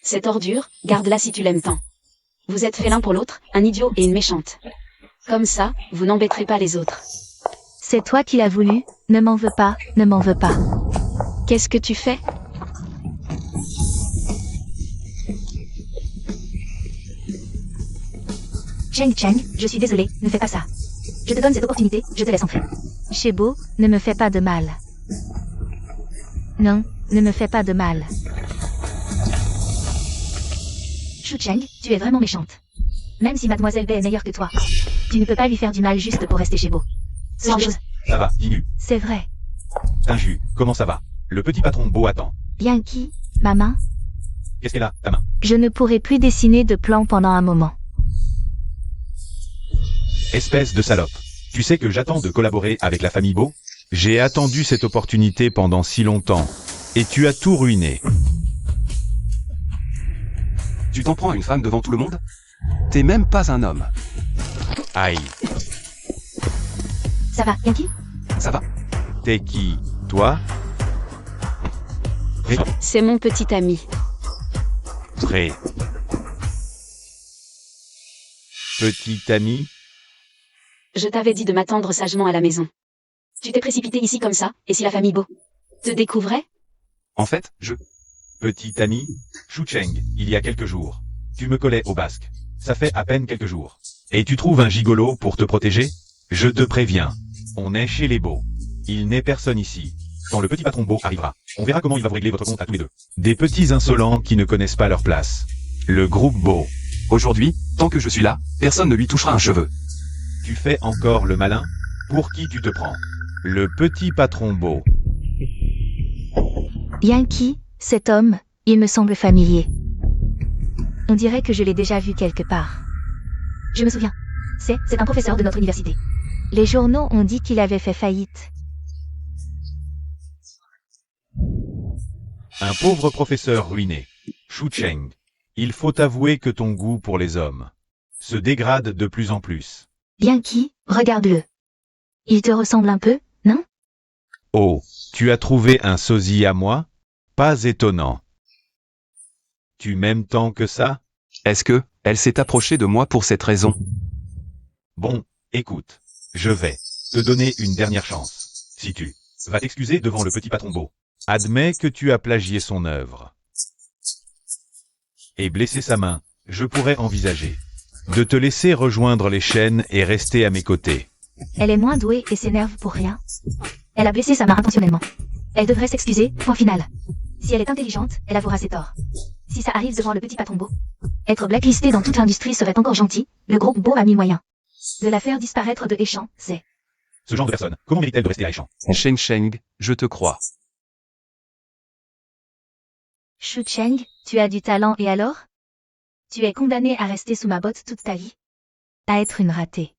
Cette ordure, garde-la si tu l'aimes tant. Vous êtes fait l'un pour l'autre, un idiot et une méchante. Comme ça, vous n'embêterez pas les autres. C'est toi qui l'as voulu, ne m'en veux pas, ne m'en veux pas. Qu'est-ce que tu fais? Cheng Cheng, je suis désolé, ne fais pas ça. Je te donne cette opportunité, je te laisse entrer. Chez Beau, ne me fais pas de mal. Non, ne me fais pas de mal. Shu Cheng, tu es vraiment méchante. Même si Mademoiselle Bay est meilleure que toi, tu ne peux pas lui faire du mal juste pour rester chez Beau. Ce genre de chose. Ça va, Dinu. C'est vrai. Tinju, comment ça va? Le petit patron Beau attend. Yankee, ma main. Qu'est-ce qu'elle a, ta main? Je ne pourrai plus dessiner de plan pendant un moment. Espèce de salope. Tu sais que j'attends de collaborer avec la famille Beau? J'ai attendu cette opportunité pendant si longtemps. Et tu as tout ruiné. Tu t'en prends à une femme devant tout le monde? T'es même pas un homme. Aïe. Ça va, Yankee? Ça va? T'es qui? Toi? C'est mon petit ami. Très. Petit ami? Je t'avais dit de m'attendre sagement à la maison. Tu t'es précipité ici comme ça, et si la famille Beau te découvrait? En fait, Petit ami? Shu Cheng, il y a quelques jours. Tu me collais au basque. Ça fait à peine quelques jours. Et tu trouves un gigolo pour te protéger? Je te préviens. On est chez les Beaux. Il n'est personne ici. Quand le petit patron Beau arrivera, on verra comment il va vous régler votre compte à tous les deux. Des petits insolents qui ne connaissent pas leur place. Le groupe Beau. Aujourd'hui, tant que je suis là, personne ne lui touchera un cheveu. Tu fais encore le malin? Pour qui tu te prends? Le petit patron Beau. Yankee, cet homme, il me semble familier. On dirait que je l'ai déjà vu quelque part. Je me souviens. C'est un professeur de notre université. Les journaux ont dit qu'il avait fait faillite. Un pauvre professeur ruiné. Shu Cheng. Il faut avouer que ton goût pour les hommes se dégrade de plus en plus. Yankee, regarde-le. Il te ressemble un peu, non? Oh, tu as trouvé un sosie à moi? Pas étonnant. Tu m'aimes tant que ça? Est-ce que, elle s'est approchée de moi pour cette raison? Bon, écoute, je vais te donner une dernière chance. Si tu vas t'excuser devant le petit patron Beau, admets que tu as plagié son œuvre et blessé sa main, je pourrais envisager de te laisser rejoindre les chaînes et rester à mes côtés. Elle est moins douée et s'énerve pour rien. Elle a blessé sa main intentionnellement. Elle devrait s'excuser, point final. Si elle est intelligente, elle avouera ses torts. Si ça arrive devant le petit patron Beau, être blacklisté dans toute l'industrie serait encore gentil, le groupe Beau a mis moyen de la faire disparaître de Échamps, c'est... Ce genre de personne, comment mérite-t-elle de rester à Échamps? Cheng Cheng, je te crois. Shu Cheng, tu as du talent et alors? Tu es condamné à rester sous ma botte toute ta vie. À être une ratée.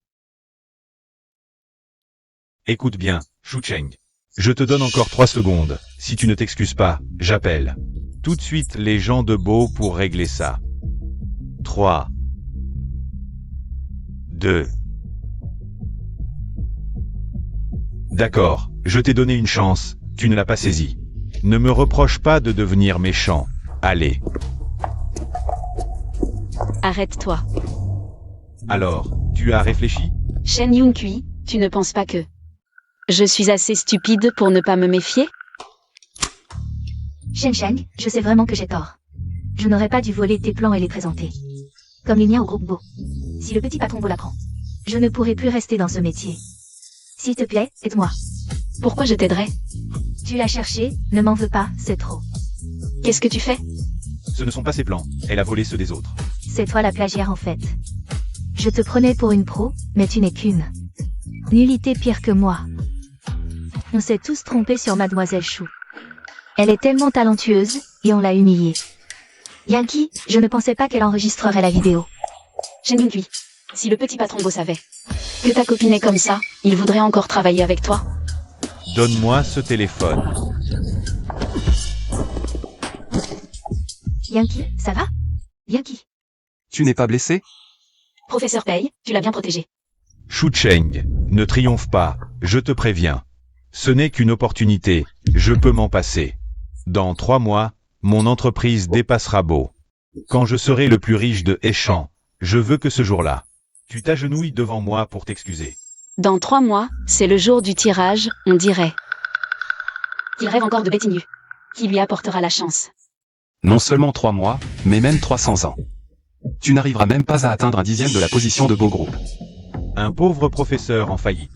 Écoute bien, Shu Cheng. Je te donne encore 3 secondes. Si tu ne t'excuses pas, j'appelle tout de suite les gens de Beau pour régler ça. 3, 2. D'accord, je t'ai donné une chance, tu ne l'as pas saisie. Ne me reproche pas de devenir méchant. Allez. Arrête-toi. Alors, tu as réfléchi? Shen Yung-Kui, tu ne penses pas que je suis assez stupide pour ne pas me méfier? Shen Sheng, je sais vraiment que j'ai tort. Je n'aurais pas dû voler tes plans et les présenter. Comme il n'y a au groupe Beau. Si le petit patron Beau l'apprend, je ne pourrai plus rester dans ce métier. S'il te plaît, aide-moi. Pourquoi je t'aiderais? Tu l'as cherché, ne m'en veux pas, c'est trop. Qu'est-ce que tu fais? Ce ne sont pas ses plans, elle a volé ceux des autres. C'est toi la plagiaire en fait. Je te prenais pour une pro, mais tu n'es qu'une. Nullité pire que moi. On s'est tous trompés sur Mademoiselle Chou. Elle est tellement talentueuse, et on l'a humiliée. Yankee, je ne pensais pas qu'elle enregistrerait la vidéo. Shen Yun-Kui, si le petit patron Beau savait que ta copine est comme ça, il voudrait encore travailler avec toi. Donne-moi ce téléphone. Yankee, ça va? Yankee. Tu n'es pas blessé? Professeur Pei, tu l'as bien protégé. Shu Cheng, ne triomphe pas, je te préviens. Ce n'est qu'une opportunité, je peux m'en passer. Dans 3 mois, mon entreprise dépassera Beau. Quand je serai le plus riche de Heichan, je veux que ce jour-là, tu t'agenouilles devant moi pour t'excuser. Dans 3 mois, c'est le jour du tirage, on dirait. Il rêve encore de Betty Nue. Qui lui apportera la chance. Non seulement 3 mois, mais même 300 ans. Tu n'arriveras même pas à atteindre un 10e de la position de Beau Group. Un pauvre professeur en faillite.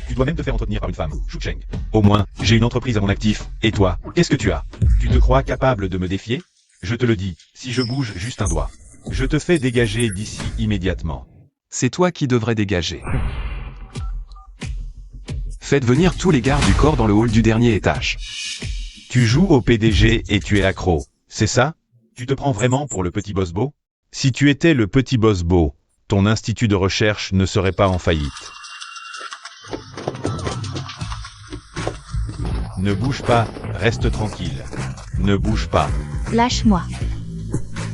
Tu dois même te faire entretenir par une femme, Shu Cheng. Au moins, j'ai une entreprise à mon actif, et toi, qu'est-ce que tu as? Tu te crois capable de me défier? Je te le dis, si je bouge juste un doigt, je te fais dégager d'ici immédiatement. C'est toi qui devrais dégager. Faites venir tous les gardes du corps dans le hall du dernier étage. Tu joues au PDG et tu es accro, c'est ça? Tu te prends vraiment pour le petit boss Beau? Si tu étais le petit boss Beau, ton institut de recherche ne serait pas en faillite. Ne bouge pas, reste tranquille. Ne bouge pas. Lâche-moi.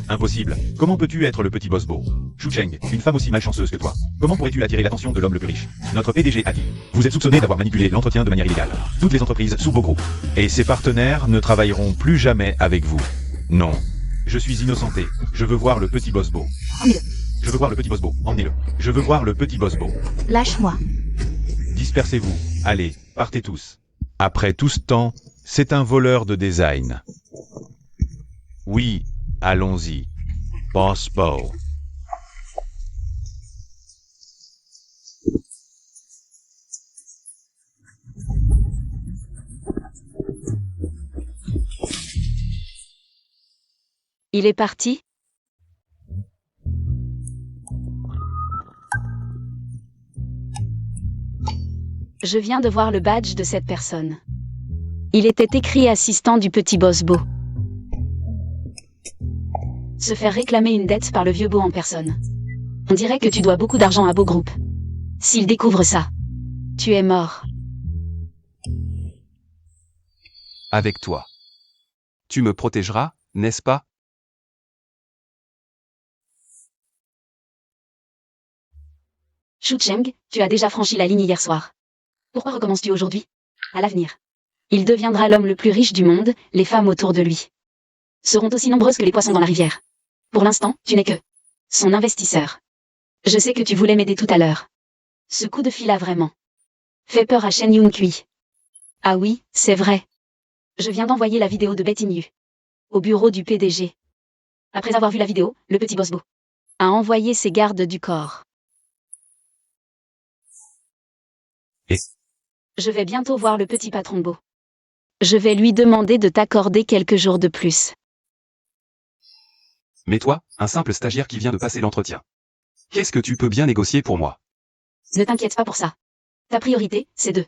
Impossible. Comment peux-tu être le petit boss Beau? Shu Cheng, une femme aussi malchanceuse que toi. Comment pourrais-tu attirer l'attention de l'homme le plus riche? Notre PDG a dit. Vous êtes soupçonné d'avoir manipulé l'entretien de manière illégale. Toutes les entreprises sous Beau Group. Et ses partenaires ne travailleront plus jamais avec vous. Non. Je suis innocenté. Je veux voir le petit boss Beau. Emmenez-le. Je veux voir le petit boss Beau. Emmenez-le. Je veux voir le petit boss Beau. Lâche-moi. Dispersez-vous. Allez, partez tous. Après tout ce temps, c'est un voleur de design. Oui, allons-y. Boss Beau. Il est parti? Je viens de voir le badge de cette personne. Il était écrit assistant du petit boss Beau. Se faire réclamer une dette par le vieux Beau en personne. On dirait que tu dois beaucoup d'argent à Beau Group. S'il découvre ça, tu es mort. Avec toi. Tu me protégeras, n'est-ce pas? Shu Cheng, tu as déjà franchi la ligne hier soir. Pourquoi recommences-tu aujourd'hui? À l'avenir, il deviendra l'homme le plus riche du monde, les femmes autour de lui seront aussi nombreuses que les poissons dans la rivière. Pour l'instant, tu n'es que son investisseur. Je sais que tu voulais m'aider tout à l'heure. Ce coup de fil a vraiment fait peur à Shen Yun-Kui. Ah oui, c'est vrai. Je viens d'envoyer la vidéo de Betty Nue au bureau du PDG. Après avoir vu la vidéo, le petit boss Beau a envoyé ses gardes du corps. Et je vais bientôt voir le petit patron Beau. Je vais lui demander de t'accorder quelques jours de plus. Mais toi, un simple stagiaire qui vient de passer l'entretien. Qu'est-ce que tu peux bien négocier pour moi? Ne t'inquiète pas pour ça. Ta priorité, c'est de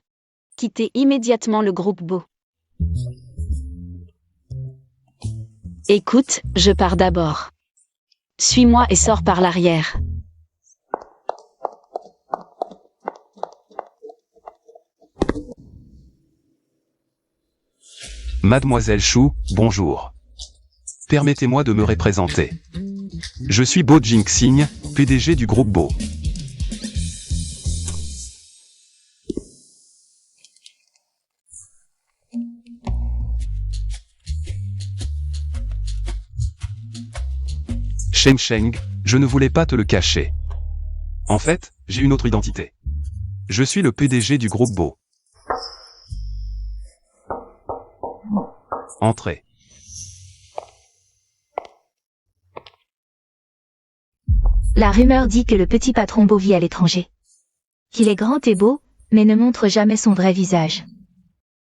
quitter immédiatement le groupe Beau. Écoute, je pars d'abord. Suis-moi et sors par l'arrière. Mademoiselle Chou, bonjour. Permettez-moi de me représenter. Je suis Beau Jingxing, PDG du groupe Beau. Sheng Sheng, je ne voulais pas te le cacher. En fait, j'ai une autre identité. Je suis le PDG du groupe Beau. Entrez. La rumeur dit que le petit patron Beau vit à l'étranger. Qu'il est grand et beau, mais ne montre jamais son vrai visage.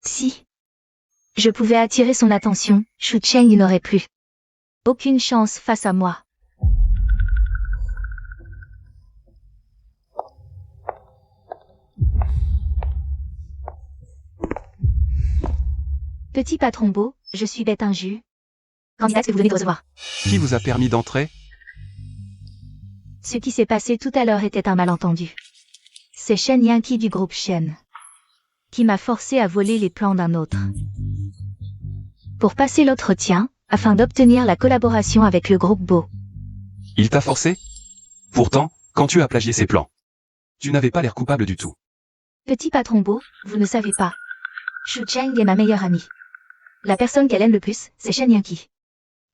Si Je pouvais attirer son attention, Shu Cheng n'aurait plus aucune chance face à moi. Petit patron beau, je suis bête injus. Candidate que vous venez de recevoir. Qui vous a permis d'entrer? Ce qui s'est passé tout à l'heure était un malentendu. C'est Shen Yanqi du groupe Shen qui m'a forcé à voler les plans d'un autre. Pour passer l'entretien, afin d'obtenir la collaboration avec le groupe Beau. Il t'a forcé? Pourtant, quand tu as plagié ses plans, tu n'avais pas l'air coupable du tout. Petit patron Beau, vous ne savez pas. Shu Cheng est ma meilleure amie. La personne qu'elle aime le plus, c'est Shen Yanqi.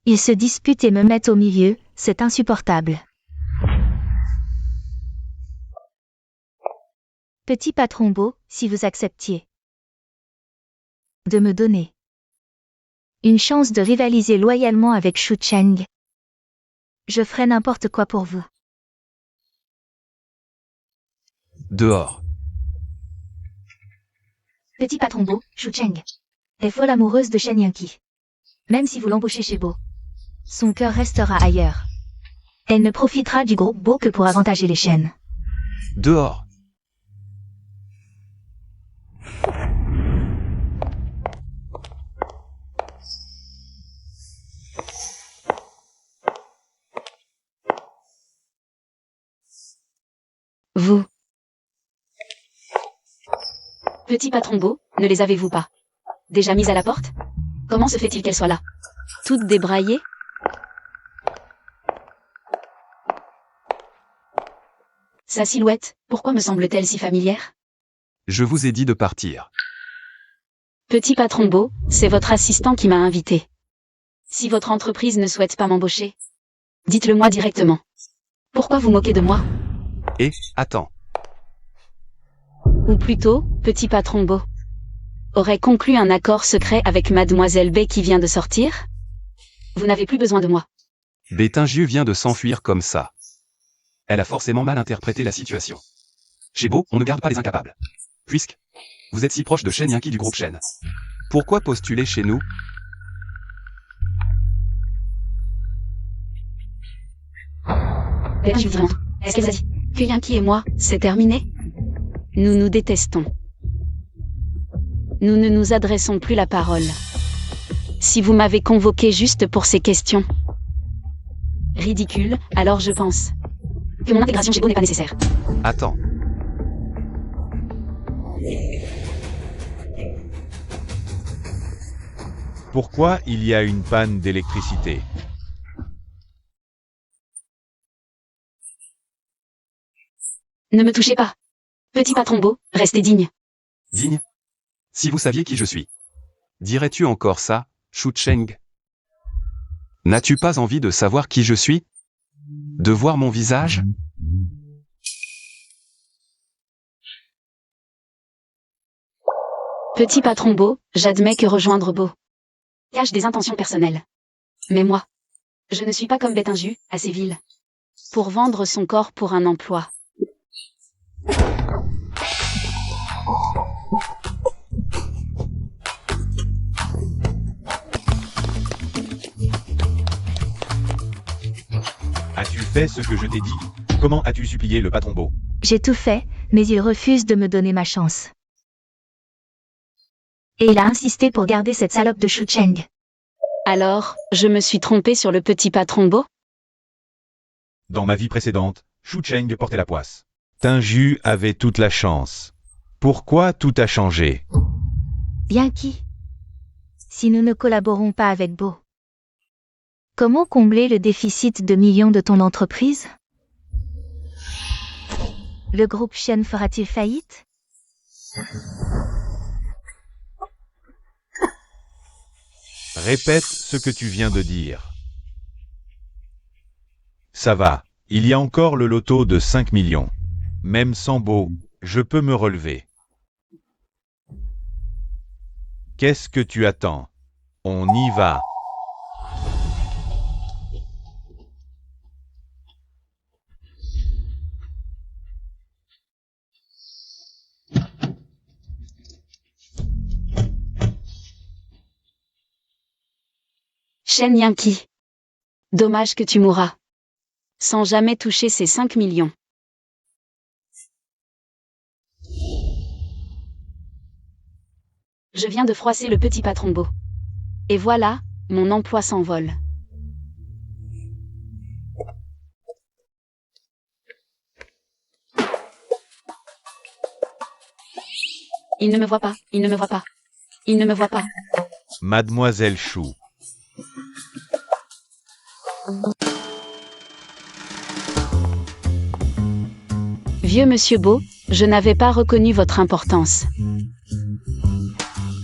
Ils se disputent et me mettent au milieu, c'est insupportable. Petit patron Beau, si vous acceptiez de me donner une chance de rivaliser loyalement avec Shu Cheng, je ferai n'importe quoi pour vous. Dehors. Petit patron Beau, Shu Cheng est folle amoureuse de Shen Yanqi. Même si vous l'embauchez chez Beau, son cœur restera ailleurs. Elle ne profitera du groupe Beau que pour avantager les Shen. Dehors. Vous. Petit patron Beau, ne les avez-vous pas déjà mises à la porte? Comment se fait-il qu'elles soient là? Toutes débraillées? Sa silhouette, pourquoi me semble-t-elle si familière? Je vous ai dit de partir. Petit patron Beau, c'est votre assistant qui m'a invité. Si votre entreprise ne souhaite pas m'embaucher, dites-le moi directement. Pourquoi vous moquez de moi? Et, attends. Ou plutôt, petit patron Beau aurait conclu un accord secret avec mademoiselle B qui vient de sortir? Vous n'avez plus besoin de moi. Bétingieux vient de s'enfuir comme ça. Elle a forcément mal interprété la situation. Chez Beau, on ne garde pas les incapables. Puisque vous êtes si proche de Shen Yanqi du groupe Shen, pourquoi postuler chez nous? Je vous montre. Est-ce qu'elle a dit que Yanqi et moi, c'est terminé? Nous nous détestons. Nous ne nous adressons plus la parole. Si vous m'avez convoqué juste pour ces questions ridicules, alors je pense que mon intégration chez Beau n'est pas nécessaire. Attends. Pourquoi il y a une panne d'électricité? Ne me touchez pas. Petit patron Beau, restez digne. Digne? Si vous saviez qui je suis, dirais-tu encore ça, Shu Cheng? N'as-tu pas envie de savoir qui je suis? De voir mon visage? Petit patron Beau, j'admets que rejoindre Beau cache des intentions personnelles. Mais moi, je ne suis pas comme Bétingieux, assez vile, pour vendre son corps pour un emploi. As-tu fait ce que je t'ai dit? Comment as-tu supplié le patron Beau? J'ai tout fait, mais il refuse de me donner ma chance. Et il a insisté pour garder cette salope de Shu Cheng. Alors, je me suis trompée sur le petit patron Beau? Dans ma vie précédente, Shu Cheng portait la poisse. Tinju avait toute la chance. Pourquoi tout a changé? Yanqi. Si nous ne collaborons pas avec Beau, comment combler le déficit de millions de ton entreprise? Le groupe Shen fera-t-il faillite? Répète ce que tu viens de dire. Ça va, il y a encore le loto de 5 millions. Même sans Beau, je peux me relever. Qu'est-ce que tu attends? On y va. Chen Yankee. Dommage que tu mourras. Sans jamais toucher ces 5 millions. Je viens de froisser le petit patron beau. Et voilà, mon emploi s'envole. Il ne me voit pas, il ne me voit pas. Il ne me voit pas. Mademoiselle Chou. Vieux monsieur Beau, je n'avais pas reconnu votre importance.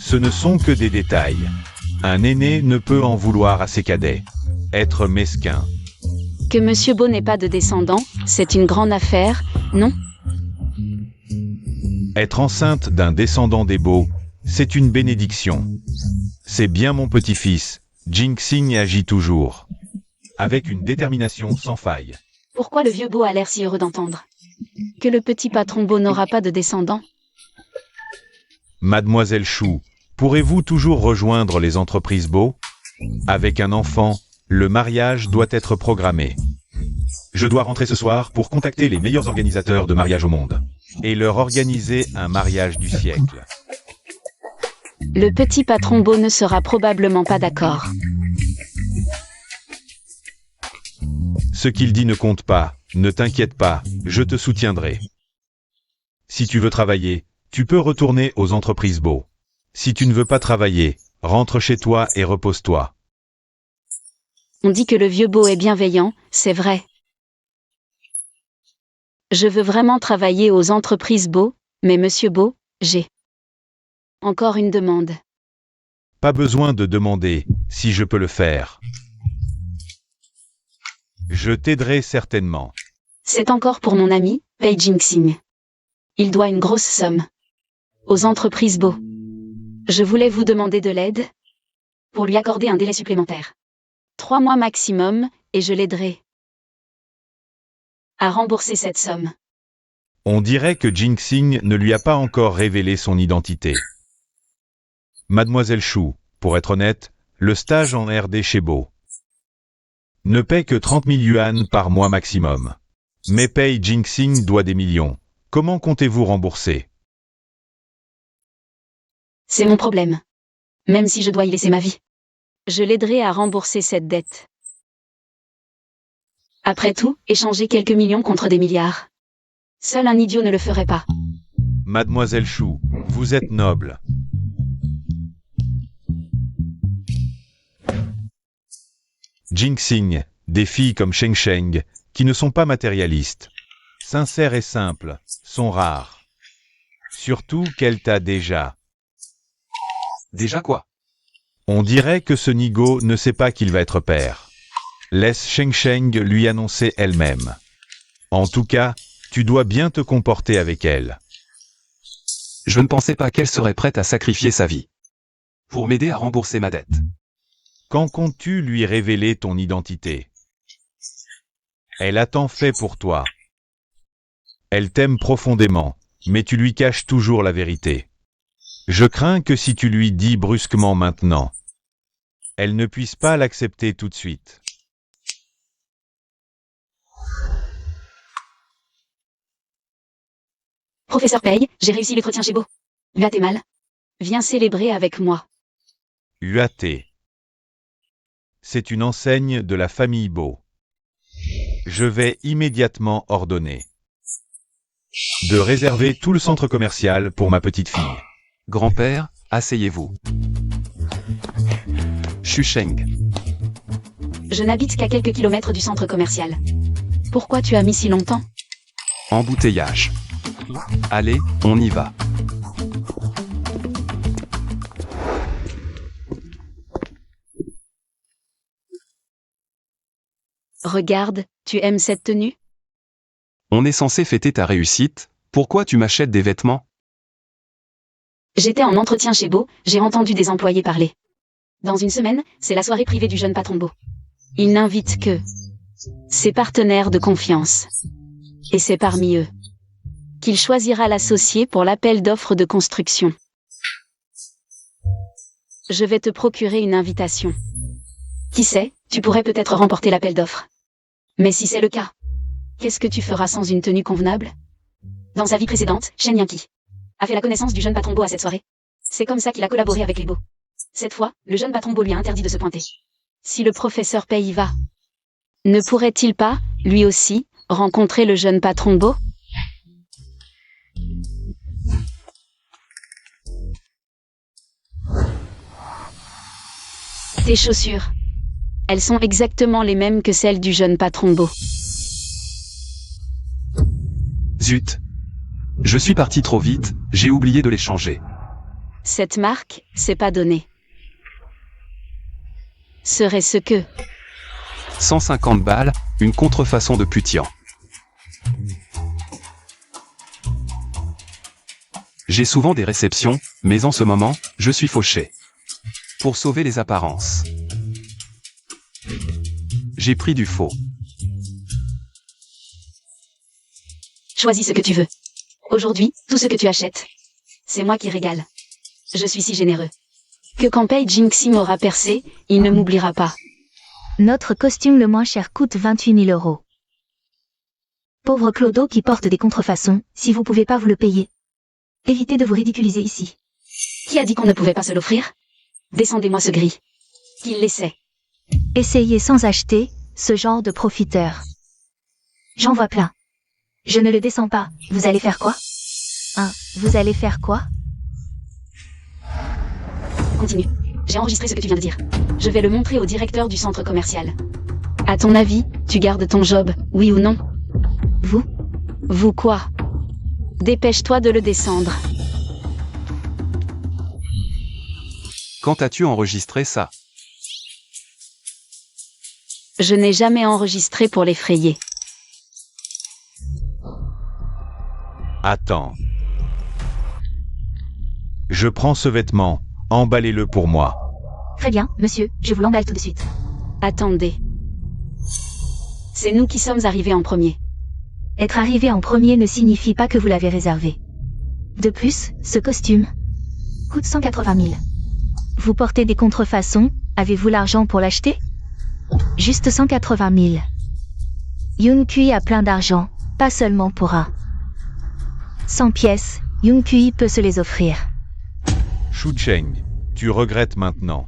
Ce ne sont que des détails. Un aîné ne peut en vouloir à ses cadets. Être mesquin. Que monsieur Beau n'ait pas de descendants, c'est une grande affaire, non? Être enceinte d'un descendant des Beaux, c'est une bénédiction. C'est bien mon petit-fils, Jinxing agit toujours. Avec une détermination sans faille. Pourquoi le vieux Beau a l'air si heureux d'entendre que le petit patron Beau n'aura pas de descendants? Mademoiselle Chou, pourrez-vous toujours rejoindre les entreprises Beau? Avec un enfant, le mariage doit être programmé. Je dois rentrer ce soir pour contacter les meilleurs organisateurs de mariage au monde. Et leur organiser un mariage du siècle. Le petit patron Beau ne sera probablement pas d'accord. Ce qu'il dit ne compte pas, ne t'inquiète pas, je te soutiendrai. Si tu veux travailler, tu peux retourner aux entreprises Beau. Si tu ne veux pas travailler, rentre chez toi et repose-toi. On dit que le vieux Beau est bienveillant, c'est vrai. Je veux vraiment travailler aux entreprises Beau, mais monsieur Beau, j'ai encore une demande. Pas besoin de demander, si je peux le faire. Je t'aiderai certainement. C'est encore pour mon ami, Pei Jinxing. Il doit une grosse somme aux entreprises Beau. Je voulais vous demander de l'aide pour lui accorder un délai supplémentaire. 3 mois maximum, et je l'aiderai à rembourser cette somme. On dirait que Jinxing ne lui a pas encore révélé son identité. Mademoiselle Chou, pour être honnête, le stage en RD chez Beau ne paie que 30 000 yuan par mois maximum. Mais Pei Jinxing doit des millions. Comment comptez-vous rembourser? C'est mon problème. Même si je dois y laisser ma vie. Je l'aiderai à rembourser cette dette. Après tout, échanger quelques millions contre des milliards. Seul un idiot ne le ferait pas. Mademoiselle Chou, vous êtes noble. Jinxing, des filles comme Sheng Sheng, qui ne sont pas matérialistes, sincères et simples, sont rares. Surtout qu'elle t'a déjà. Déjà quoi? On dirait que ce nigo ne sait pas qu'il va être père. Laisse Sheng Sheng lui annoncer elle-même. En tout cas, tu dois bien te comporter avec elle. Je ne pensais pas qu'elle serait prête à sacrifier sa vie pour m'aider à rembourser ma dette. Quand comptes-tu lui révéler ton identité? Elle a tant fait pour toi. Elle t'aime profondément, mais tu lui caches toujours la vérité. Je crains que si tu lui dis brusquement maintenant, elle ne puisse pas l'accepter tout de suite. Professeur Pei, j'ai réussi l'entretien chez Beau. Va t'es mal. Viens célébrer avec moi. UAT. C'est une enseigne de la famille Beau. Je vais immédiatement ordonner de réserver tout le centre commercial pour ma petite fille. Grand-père, asseyez-vous. Shusheng. Je n'habite qu'à quelques kilomètres du centre commercial. Pourquoi tu as mis si longtemps? Embouteillage. Allez, on y va. Regarde, tu aimes cette tenue? On est censé fêter ta réussite, pourquoi tu m'achètes des vêtements? J'étais en entretien chez Beau, j'ai entendu des employés parler. Dans une semaine, c'est la soirée privée du jeune patron Beau. Il n'invite que ses partenaires de confiance. Et c'est parmi eux qu'il choisira l'associé pour l'appel d'offres de construction. Je vais te procurer une invitation. Qui sait, tu pourrais peut-être remporter l'appel d'offres. Mais si c'est le cas, qu'est-ce que tu feras sans une tenue convenable? Dans sa vie précédente, Shen Yanqi a fait la connaissance du jeune patron Bo à cette soirée. C'est comme ça qu'il a collaboré avec les Bo. Cette fois, le jeune patron Bo lui a interdit de se pointer. Si le professeur Pei y va, ne pourrait-il pas, lui aussi, rencontrer le jeune patron Bo? Tes chaussures. Elles sont exactement les mêmes que celles du jeune patron Bo. Zut. Je suis parti trop vite, j'ai oublié de les changer. Cette marque, c'est pas donné. Serait-ce que... 150 balles, une contrefaçon de Putian. J'ai souvent des réceptions, mais en ce moment, je suis fauché. Pour sauver les apparences. J'ai pris du faux. Choisis ce que tu veux. Aujourd'hui, tout ce que tu achètes, c'est moi qui régale. Je suis si généreux. Que quand Pei Jinxi m'aura percé, il ne m'oubliera pas. Notre costume le moins cher coûte 28 000 €. Pauvre Clodo qui porte des contrefaçons, si vous pouvez pas vous le payer. Évitez de vous ridiculiser ici. Qui a dit qu'on ne pouvait pas se l'offrir? Descendez-moi ce gris. Qu'il l'essaie. Essayez sans acheter, ce genre de profiteur. J'en vois plein. Je ne le descends pas, vous allez faire quoi? Vous allez faire quoi? Continue. J'ai enregistré ce que tu viens de dire. Je vais le montrer au directeur du centre commercial. À ton avis, tu gardes ton job, oui ou non? Vous? Vous quoi? Dépêche-toi de le descendre. Quand as-tu enregistré ça? Je n'ai jamais enregistré pour l'effrayer. Attends. Je prends ce vêtement, emballez-le pour moi. Très bien, monsieur, je vous l'emballe tout de suite. Attendez. C'est nous qui sommes arrivés en premier. Être arrivé en premier ne signifie pas que vous l'avez réservé. De plus, ce costume coûte 180 000. Vous portez des contrefaçons, avez-vous l'argent pour l'acheter? Juste 180 000. Yoon Kui a plein d'argent, pas seulement pour un. 100 pièces, Yoon Kui peut se les offrir. Shu Cheng, tu regrettes maintenant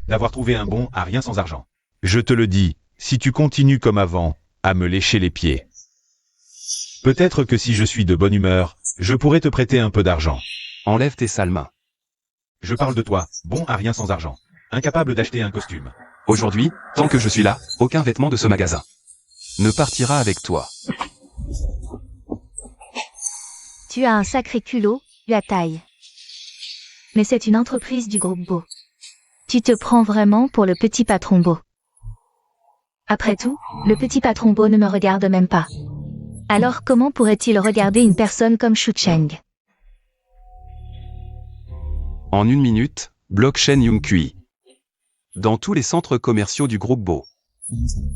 d'avoir trouvé un bon à rien sans argent. Je te le dis, si tu continues comme avant, à me lécher les pieds. Peut-être que si je suis de bonne humeur, je pourrais te prêter un peu d'argent. Enlève tes sales mains. Je parle de toi, bon à rien sans argent. Incapable d'acheter un costume. Aujourd'hui, tant que je suis là, aucun vêtement de ce magasin ne partira avec toi. Tu as un sacré culot, la taille. Mais c'est une entreprise du groupe Bo. Tu te prends vraiment pour le petit patron Bo. Après tout, le petit patron Bo ne me regarde même pas. Alors comment pourrait-il regarder une personne comme Shu Cheng? En 1 minute, blockchain Yoon Kui. Dans tous les centres commerciaux du groupe Bo.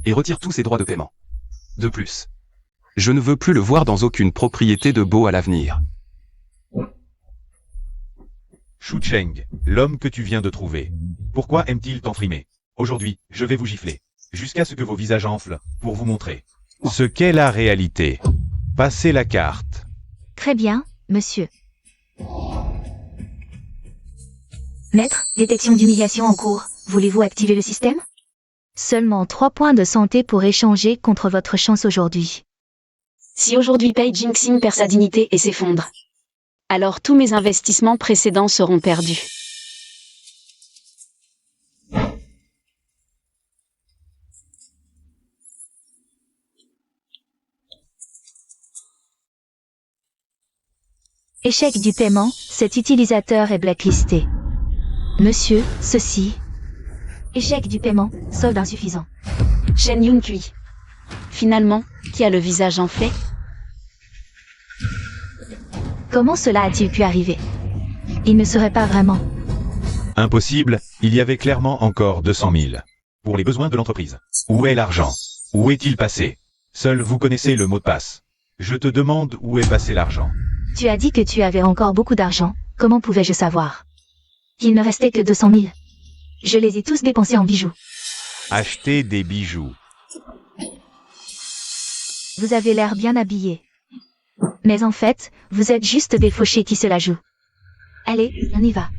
Et retire tous ses droits de paiement. De plus, je ne veux plus le voir dans aucune propriété de Bo à l'avenir. Shu Cheng, l'homme que tu viens de trouver. Pourquoi aime-t-il t'enfrimer? Aujourd'hui, je vais vous gifler. Jusqu'à ce que vos visages enflent, pour vous montrer ce qu'est la réalité. Passez la carte. Très bien, monsieur. Maître, détection d'humiliation en cours. Voulez-vous activer le système? Seulement 3 points de santé pour échanger contre votre chance aujourd'hui. Si aujourd'hui Pei Jinxing perd sa dignité et s'effondre, alors tous mes investissements précédents seront perdus. Échec du paiement, cet utilisateur est blacklisté. Monsieur, ceci. Échec du paiement, solde insuffisant. Shen Yoon Kui. Finalement, qui a le visage enflé? Comment cela a-t-il pu arriver? Il ne serait pas vraiment. Impossible, il y avait clairement encore 200 000. Pour les besoins de l'entreprise. Où est l'argent? Où est-il passé? Seul vous connaissez le mot de passe. Je te demande où est passé l'argent. Tu as dit que tu avais encore beaucoup d'argent, comment pouvais-je savoir? Il ne restait que 200 000. Je les ai tous dépensés en bijoux. Acheter des bijoux. Vous avez l'air bien habillé. Mais en fait, vous êtes juste des fauchés qui se la jouent. Allez, on y va.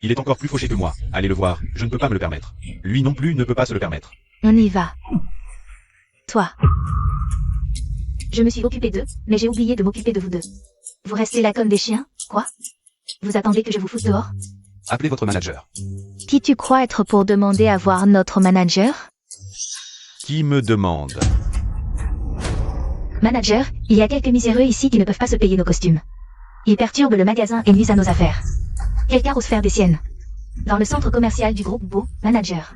Il est encore plus fauché que moi. Allez le voir, je ne peux pas me le permettre. Lui non plus ne peut pas se le permettre. On y va. Toi. Je me suis occupé d'eux, mais j'ai oublié de m'occuper de vous deux. Vous restez là comme des chiens, quoi? Vous attendez que je vous foute dehors? Appelez votre manager. Qui tu crois être pour demander à voir notre manager? Qui me demande? Manager, il y a quelques miséreux ici qui ne peuvent pas se payer nos costumes. Ils perturbent le magasin et nuisent à nos affaires. Quelqu'un ose faire des siennes. Dans le centre commercial du groupe Beau, manager.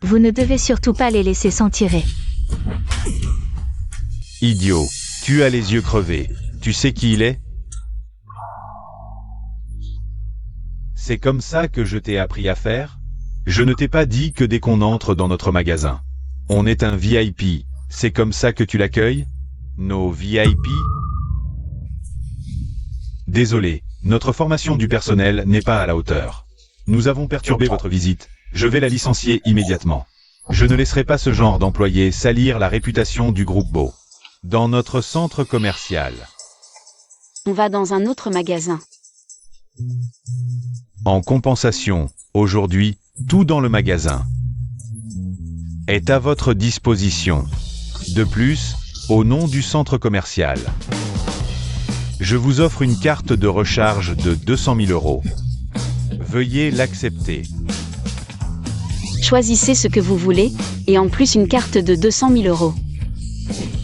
Vous ne devez surtout pas les laisser s'en tirer. Idiot, tu as les yeux crevés. Tu sais qui il est? C'est comme ça que je t'ai appris à faire? Je ne t'ai pas dit que dès qu'on entre dans notre magasin, on est un VIP. C'est comme ça que tu l'accueilles? Nos VIP? Désolé, notre formation du personnel n'est pas à la hauteur. Nous avons perturbé votre visite. Je vais la licencier immédiatement. Je ne laisserai pas ce genre d'employé salir la réputation du groupe Beau. Dans notre centre commercial. On va dans un autre magasin. En compensation, aujourd'hui, tout dans le magasin est à votre disposition. De plus, au nom du centre commercial, je vous offre une carte de recharge de 200 000 €. Veuillez l'accepter. Choisissez ce que vous voulez, et en plus une carte de 200 000 €.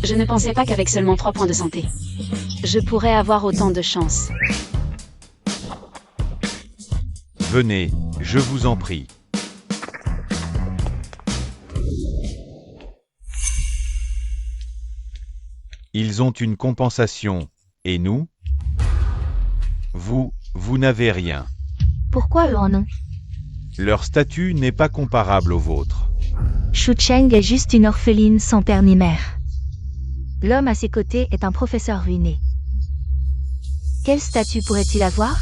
Je ne pensais pas qu'avec seulement 3 points de santé, je pourrais avoir autant de chance. Venez, je vous en prie. Ils ont une compensation, et nous? Vous n'avez rien. Pourquoi eux en ont? Leur statut n'est pas comparable au vôtre. Shu Cheng est juste une orpheline sans père ni mère. L'homme à ses côtés est un professeur ruiné. Quel statut pourrait-il avoir?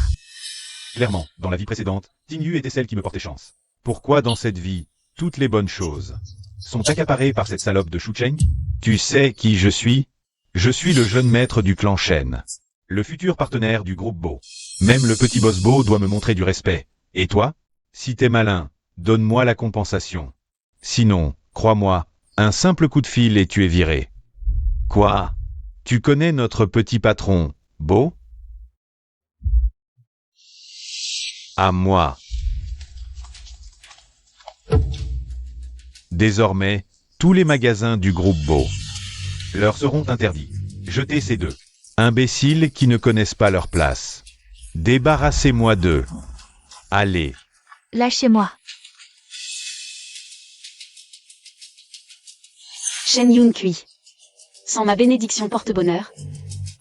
Clairement, dans la vie précédente, Ting Yu était celle qui me portait chance. Pourquoi dans cette vie, toutes les bonnes choses sont accaparées par cette salope de Shu Cheng? Tu sais qui je suis? Je suis le jeune maître du clan Shen. Le futur partenaire du groupe Beau. Même le petit boss Beau doit me montrer du respect. Et toi? Si t'es malin, donne-moi la compensation. Sinon, crois-moi, un simple coup de fil et tu es viré. Quoi? Tu connais notre petit patron, Beau? À moi. Désormais, tous les magasins du groupe Beau leur seront interdits. Jetez ces deux imbéciles qui ne connaissent pas leur place. Débarrassez-moi d'eux. Allez. Lâchez-moi. Shen Yun Kui. Sans ma bénédiction porte-bonheur,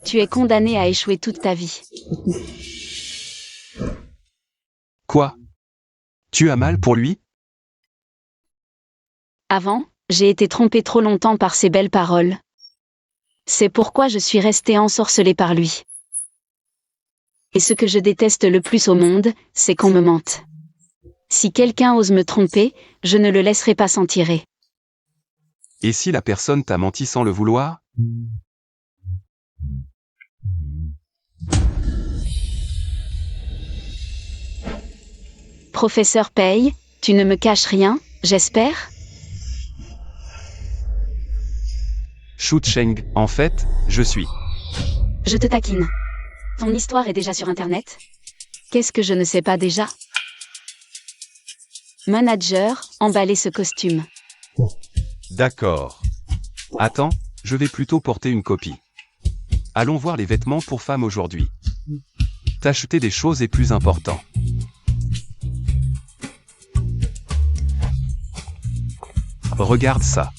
tu es condamné à échouer toute ta vie. Quoi? Tu as mal pour lui? Avant, j'ai été trompée trop longtemps par ses belles paroles. C'est pourquoi je suis restée ensorcelée par lui. Et ce que je déteste le plus au monde, c'est qu'on me mente. Si quelqu'un ose me tromper, je ne le laisserai pas s'en tirer. Et si la personne t'a menti sans le vouloir? Professeur Pei, tu ne me caches rien, j'espère? Shu Cheng, en fait, je suis. Je te taquine. Ton histoire est déjà sur Internet? Qu'est-ce que je ne sais pas déjà? Manager, emballez ce costume. D'accord. Attends, je vais plutôt porter une copie. Allons voir les vêtements pour femmes aujourd'hui. T'acheter des choses est plus important. Regarde ça.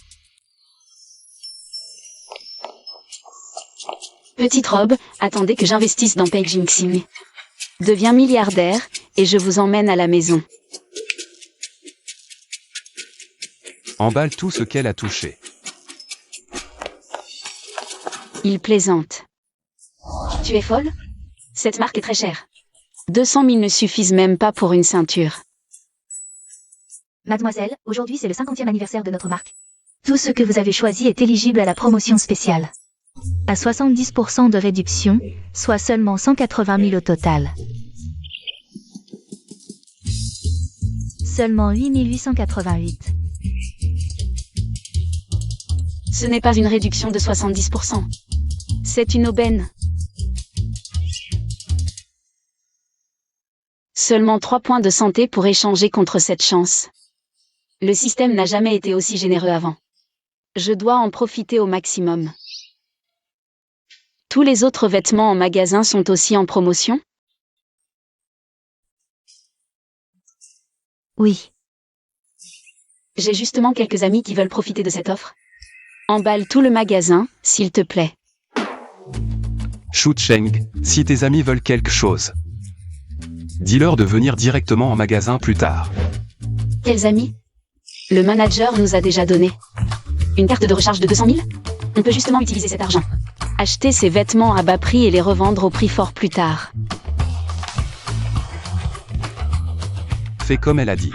Petite robe, attendez que j'investisse dans Pei Jinxing. Deviens milliardaire, et je vous emmène à la maison. Emballe tout ce qu'elle a touché. Il plaisante. Tu es folle? Cette marque est très chère. 200 000 ne suffisent même pas pour une ceinture. Mademoiselle, aujourd'hui c'est le 50e anniversaire de notre marque. Tout ce que vous avez choisi est éligible à la promotion spéciale. À 70% de réduction, soit seulement 180 000 au total. Seulement 8 888. Ce n'est pas une réduction de 70%. C'est une aubaine. Seulement 3 points de santé pour échanger contre cette chance. Le système n'a jamais été aussi généreux avant. Je dois en profiter au maximum. Tous les autres vêtements en magasin sont aussi en promotion? Oui. J'ai justement quelques amis qui veulent profiter de cette offre. Emballe tout le magasin, s'il te plaît. Shu Cheng, si tes amis veulent quelque chose, dis-leur de venir directement en magasin plus tard. Quels amis? Le manager nous a déjà donné une carte de recharge de 200 000? On peut justement utiliser cet argent. Acheter ces vêtements à bas prix et les revendre au prix fort plus tard. Fais comme elle a dit.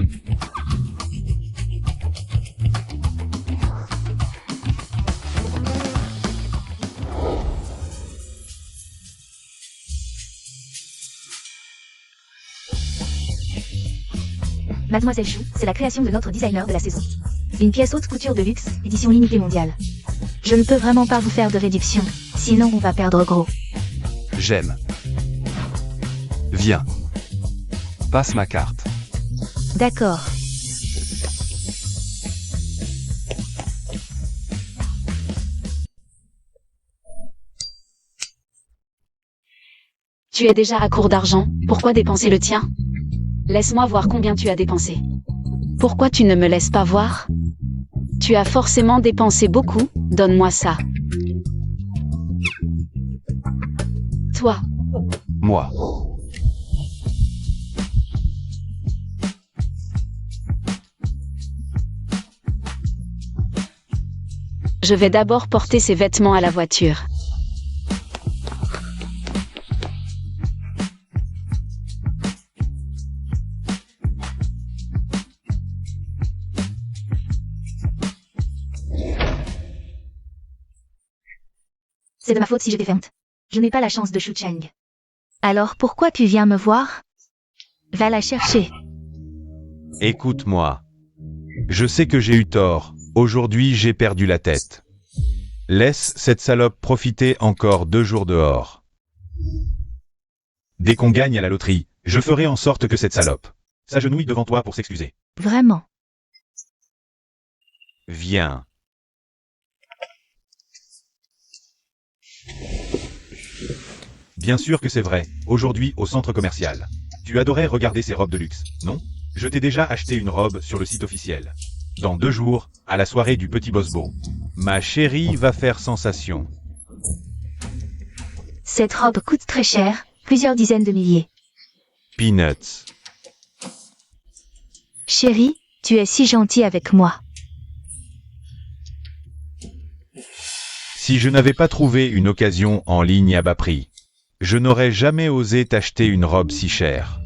Mademoiselle Chou, c'est la création de notre designer de la saison. Une pièce haute couture de luxe, édition limitée mondiale. Je ne peux vraiment pas vous faire de réduction, sinon on va perdre gros. J'aime. Viens. Passe ma carte. D'accord. Tu es déjà à court d'argent, pourquoi dépenser le tien? Laisse-moi voir combien tu as dépensé. Pourquoi tu ne me laisses pas voir? Tu as forcément dépensé beaucoup, donne-moi ça. Toi. Moi. Je vais d'abord porter ces vêtements à la voiture. C'est de ma faute si j'étais feinte. Je n'ai pas la chance de Shu Cheng. Alors pourquoi tu viens me voir? Va la chercher. Écoute-moi. Je sais que j'ai eu tort. Aujourd'hui, j'ai perdu la tête. Laisse cette salope profiter encore 2 jours dehors. Dès qu'on gagne à la loterie, je ferai en sorte que cette salope s'agenouille devant toi pour s'excuser. Vraiment. Viens. Bien sûr que c'est vrai, aujourd'hui au centre commercial. Tu adorais regarder ces robes de luxe, non? Je t'ai déjà acheté une robe sur le site officiel. Dans 2 jours, à la soirée du Petit Bosbo. Ma chérie va faire sensation. Cette robe coûte très cher, plusieurs dizaines de milliers. Peanuts. Chérie, tu es si gentil avec moi. Si je n'avais pas trouvé une occasion en ligne à bas prix, je n'aurais jamais osé t'acheter une robe si chère.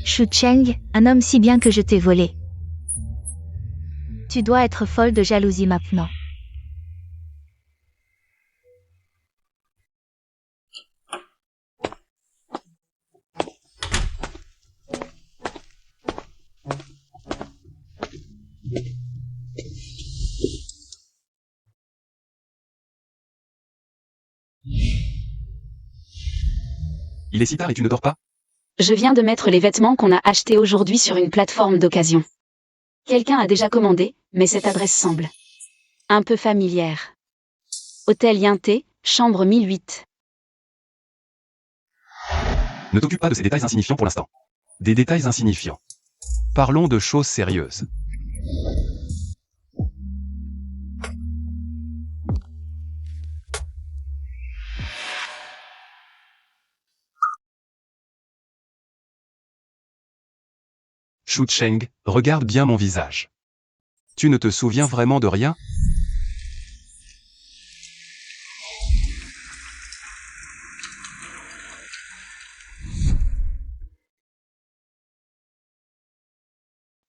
Shu Cheng, un homme si bien que je t'ai volé. Tu dois être folle de jalousie maintenant. Il est si tard et tu ne dors pas? Je viens de mettre les vêtements qu'on a achetés aujourd'hui sur une plateforme d'occasion. Quelqu'un a déjà commandé, mais cette adresse semble un peu familière. Hôtel Yinté, chambre 1008. Ne t'occupe pas de ces détails insignifiants pour l'instant. Des détails insignifiants. Parlons de choses sérieuses. Shu Cheng, regarde bien mon visage. Tu ne te souviens vraiment de rien?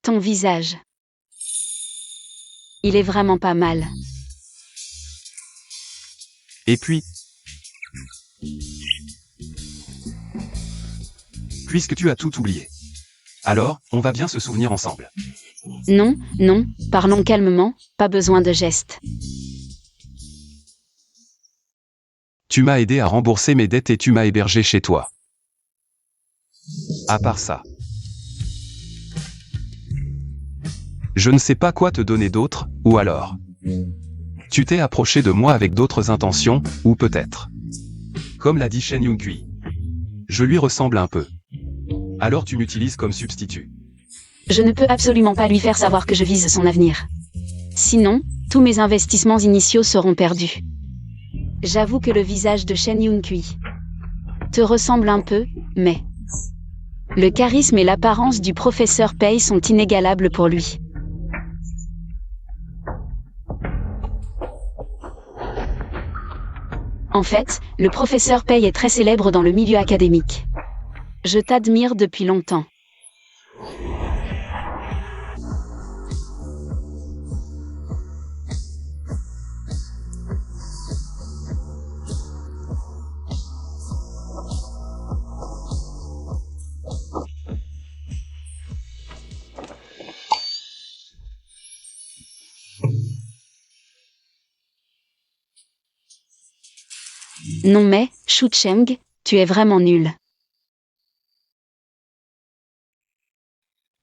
Ton visage. Il est vraiment pas mal. Et puis, puisque tu as tout oublié. Alors, on va bien se souvenir ensemble. Non, non, parlons calmement, pas besoin de gestes. Tu m'as aidé à rembourser mes dettes et tu m'as hébergé chez toi. À part ça, je ne sais pas quoi te donner d'autre, ou alors tu t'es approché de moi avec d'autres intentions, ou peut-être, comme l'a dit Shen Yongkui, je lui ressemble un peu. Alors tu m'utilises comme substitut. Je ne peux absolument pas lui faire savoir que je vise son avenir. Sinon, tous mes investissements initiaux seront perdus. J'avoue que le visage de Shen Yongkui te ressemble un peu, mais le charisme et l'apparence du professeur Pei sont inégalables pour lui. En fait, le professeur Pei est très célèbre dans le milieu académique. Je t'admire depuis longtemps. Non mais, Shu Cheng, tu es vraiment nul.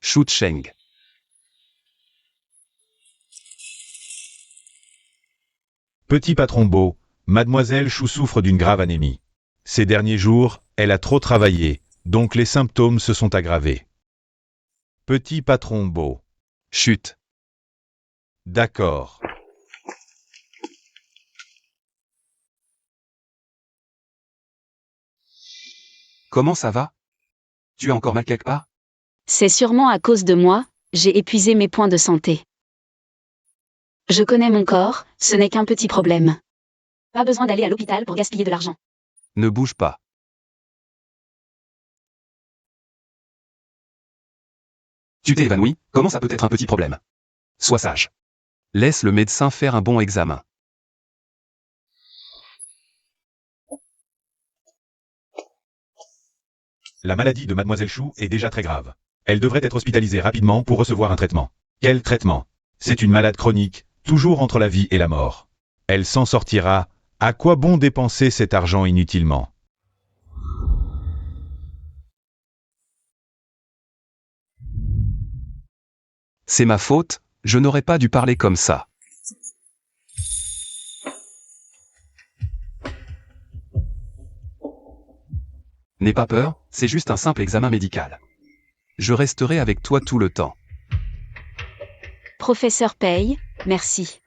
Shu Cheng. Petit patron beau, mademoiselle Chou souffre d'une grave anémie. Ces derniers jours, elle a trop travaillé, donc les symptômes se sont aggravés. Petit patron beau. Chut. D'accord. Comment ça va? Tu as encore mal quelque part? C'est sûrement à cause de moi, j'ai épuisé mes points de santé. Je connais mon corps, ce n'est qu'un petit problème. Pas besoin d'aller à l'hôpital pour gaspiller de l'argent. Ne bouge pas. Tu t'es évanoui, comment ça peut être un petit problème? Sois sage. Laisse le médecin faire un bon examen. La maladie de mademoiselle Chou est déjà très grave. Elle devrait être hospitalisée rapidement pour recevoir un traitement. Quel traitement? C'est une malade chronique, toujours entre la vie et la mort. Elle s'en sortira. À quoi bon dépenser cet argent inutilement? C'est ma faute, je n'aurais pas dû parler comme ça. N'aie pas peur, c'est juste un simple examen médical. Je resterai avec toi tout le temps. Professeur Pei, merci.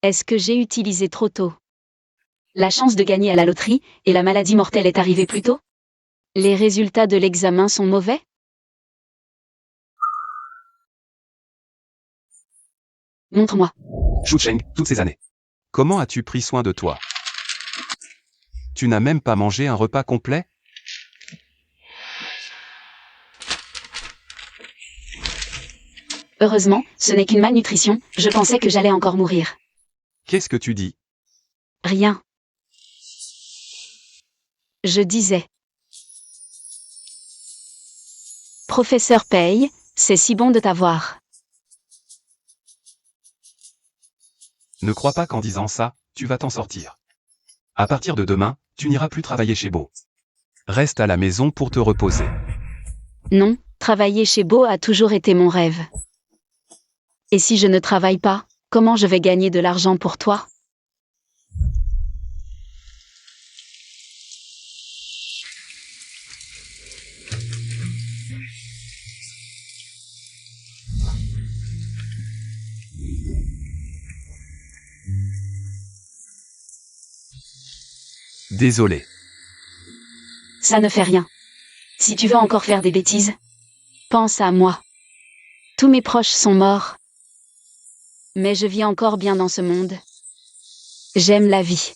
Est-ce que j'ai utilisé trop tôt? La chance de gagner à la loterie et la maladie mortelle est arrivée plus tôt? Les résultats de l'examen sont mauvais? Montre-moi. Shu Cheng, toutes ces années. Comment as-tu pris soin de toi? Tu n'as même pas mangé un repas complet? Heureusement, ce n'est qu'une malnutrition, je pensais que j'allais encore mourir. Qu'est-ce que tu dis? Rien. Je disais. Professeur Pei, c'est si bon de t'avoir. Ne crois pas qu'en disant ça, tu vas t'en sortir. À partir de demain, tu n'iras plus travailler chez Beau. Reste à la maison pour te reposer. Non, travailler chez Beau a toujours été mon rêve. Et si je ne travaille pas, comment je vais gagner de l'argent pour toi? Désolé. Ça ne fait rien. Si tu veux encore faire des bêtises, pense à moi. Tous mes proches sont morts. Mais je vis encore bien dans ce monde. J'aime la vie.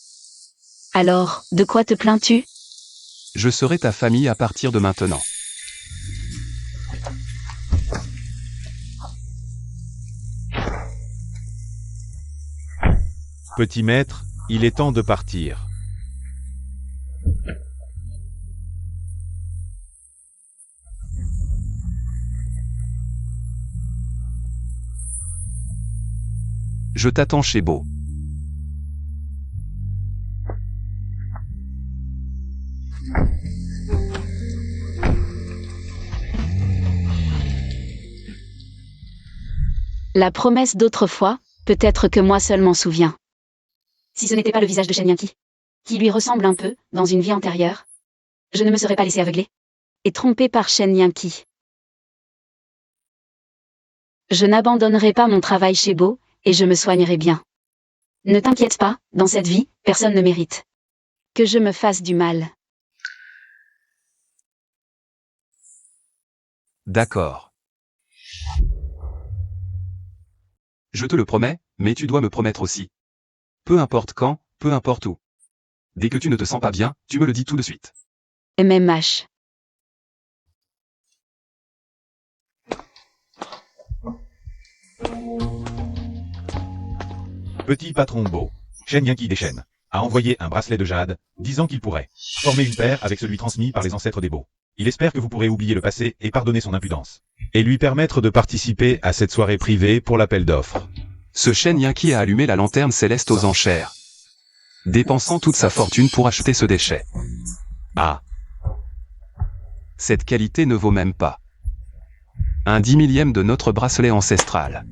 Alors, de quoi te plains-tu? Je serai ta famille à partir de maintenant. Petit maître, il est temps de partir. Je t'attends chez Beau. La promesse d'autrefois, peut-être que moi seul m'en souviens. Si ce n'était pas le visage de Shen Yanqi, qui lui ressemble un peu, dans une vie antérieure, je ne me serais pas laissé aveugler et tromper par Shen Yanqi. Je n'abandonnerai pas mon travail chez Beau, et je me soignerai bien. Ne t'inquiète pas, dans cette vie, personne ne mérite que je me fasse du mal. D'accord. Je te le promets, mais tu dois me promettre aussi. Peu importe quand, peu importe où. Dès que tu ne te sens pas bien, tu me le dis tout de suite. MMH. Petit patron Beau, Shen Yanqi déchaîne, a envoyé un bracelet de jade, disant qu'il pourrait former une paire avec celui transmis par les ancêtres des Beaux. Il espère que vous pourrez oublier le passé et pardonner son impudence, et lui permettre de participer à cette soirée privée pour l'appel d'offres. Ce Shen Yanqi a allumé la lanterne céleste aux enchères, dépensant toute sa fortune pour acheter ce déchet. Ah, Cette qualité ne vaut même pas un 10 000e de notre bracelet ancestral.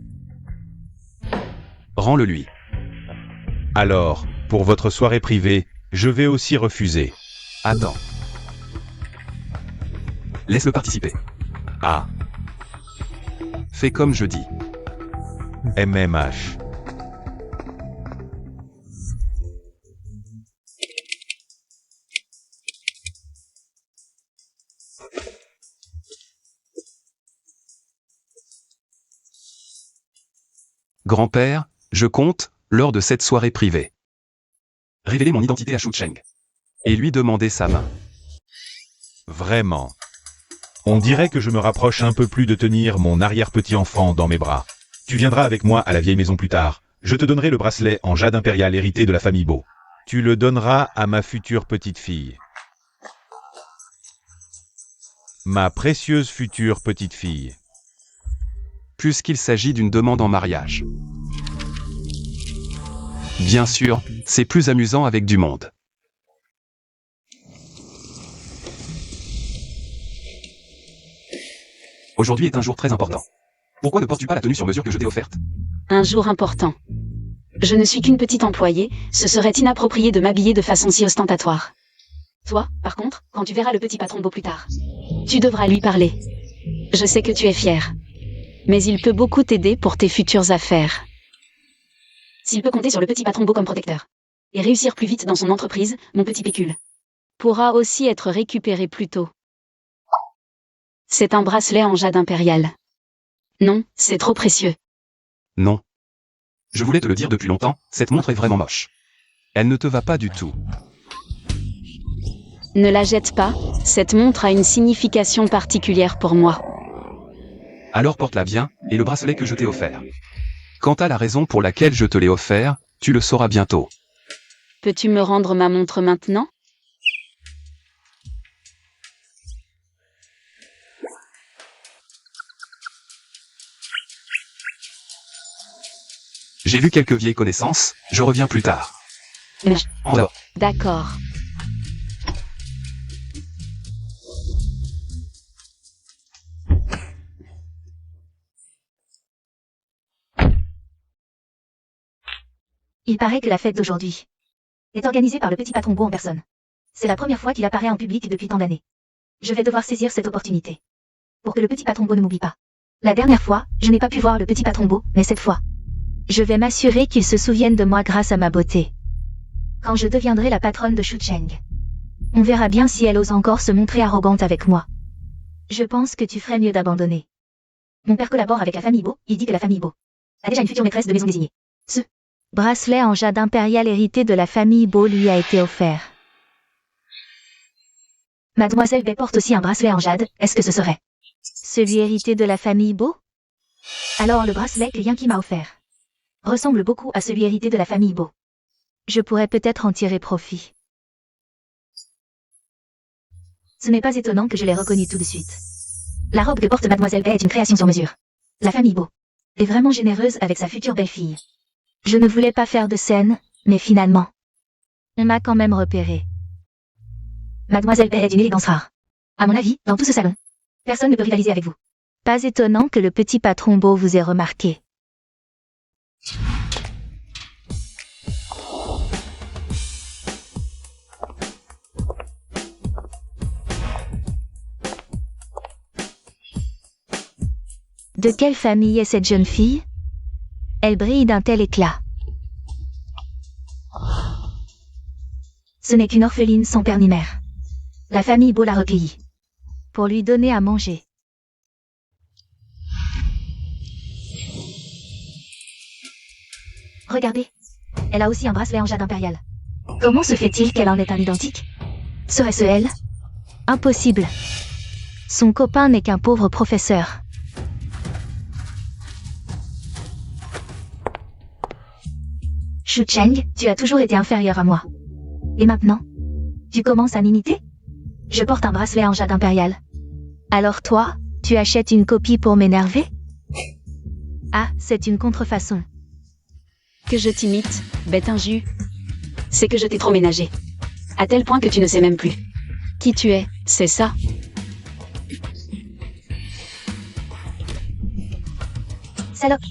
Rends-le lui. alors, pour votre soirée privée, je vais aussi refuser. Attends. Laisse-le participer. Ah, Fais comme je dis. MMH. Grand-père, je compte, lors de cette soirée privée, révéler mon identité à Shu Cheng et lui demander sa main. Vraiment. On dirait que je me rapproche un peu plus de tenir mon arrière-petit-enfant dans mes bras. Tu viendras avec moi à la vieille maison plus tard. Je te donnerai le bracelet en jade impérial hérité de la famille Beau. Tu le donneras à ma future petite-fille. Ma précieuse future petite-fille. Puisqu'il s'agit d'une demande en mariage. Bien sûr, c'est plus amusant avec du monde. Aujourd'hui est un jour très important. Pourquoi ne portes-tu pas la tenue sur mesure que je t'ai offerte? Un jour important. Je ne suis qu'une petite employée, ce serait inapproprié de m'habiller de façon si ostentatoire. Toi, par contre, quand tu verras le petit patron Beau plus tard, tu devras lui parler. Je sais que tu es fier. Mais il peut beaucoup t'aider pour tes futures affaires. S'il peut compter sur le petit patron Beau comme protecteur, et réussir plus vite dans son entreprise, mon petit pécule pourra aussi être récupéré plus tôt. C'est un bracelet en jade impérial. Non, c'est trop précieux. Non. Je voulais te le dire depuis longtemps, cette montre est vraiment moche. Elle ne te va pas du tout. Ne la jette pas, cette montre a une signification particulière pour moi. Alors porte-la bien, et le bracelet que je t'ai offert. Quant à la raison pour laquelle je te l'ai offert, tu le sauras bientôt. Peux-tu me rendre ma montre maintenant? J'ai vu quelques vieilles connaissances, je reviens plus tard. En dehors. D'accord. Il paraît que la fête d'aujourd'hui est organisée par le petit patron Beau en personne. C'est la première fois qu'il apparaît en public depuis tant d'années. Je vais devoir saisir cette opportunité pour que le petit patron Beau ne m'oublie pas. La dernière fois, je n'ai pas pu voir le petit patron Beau, mais cette fois, je vais m'assurer qu'il se souvienne de moi grâce à ma beauté. Quand je deviendrai la patronne de Shu Cheng, on verra bien si elle ose encore se montrer arrogante avec moi. Je pense que tu ferais mieux d'abandonner. Mon père collabore avec la famille Beau, il dit que la famille Beau a déjà une future maîtresse de maison désignée. Bracelet en jade impérial hérité de la famille Beau lui a été offert. Mademoiselle Bay porte aussi un bracelet en jade, est-ce que ce serait Celui hérité de la famille Beau? Alors le bracelet que Yankee m'a offert ressemble beaucoup à celui hérité de la famille Beau. Je pourrais peut-être en tirer profit. Ce n'est pas étonnant que je l'ai reconnu tout de suite. La robe que porte Mademoiselle Bay est une création sur mesure. La famille Beau est vraiment généreuse avec sa future belle-fille. Je ne voulais pas faire de scène, mais finalement, on m'a quand même repéré. Mademoiselle Bay est d'une élégance rare. À mon avis, dans tout ce salon, personne ne peut rivaliser avec vous. Pas étonnant que le petit patron Beau vous ait remarqué. De quelle famille est cette jeune fille? Elle brille d'un tel éclat. Ce n'est qu'une orpheline sans père ni mère. La famille Beau l'a recueillie. Pour lui donner à manger. Regardez. Elle a aussi un bracelet en jade impérial. Comment se fait-il qu'elle en ait un identique? Serait-ce elle? Impossible. Son copain n'est qu'un pauvre professeur. Shu Cheng, tu as toujours été inférieur à moi. Et maintenant? Tu commences à m'imiter? Je porte un bracelet en jade impérial. Alors toi, tu achètes une copie pour m'énerver? Ah, c'est une contrefaçon. Que je t'imite, bête injue. C'est que je t'ai trop ménagé. À tel point que tu ne sais même plus qui tu es, c'est ça? Salope!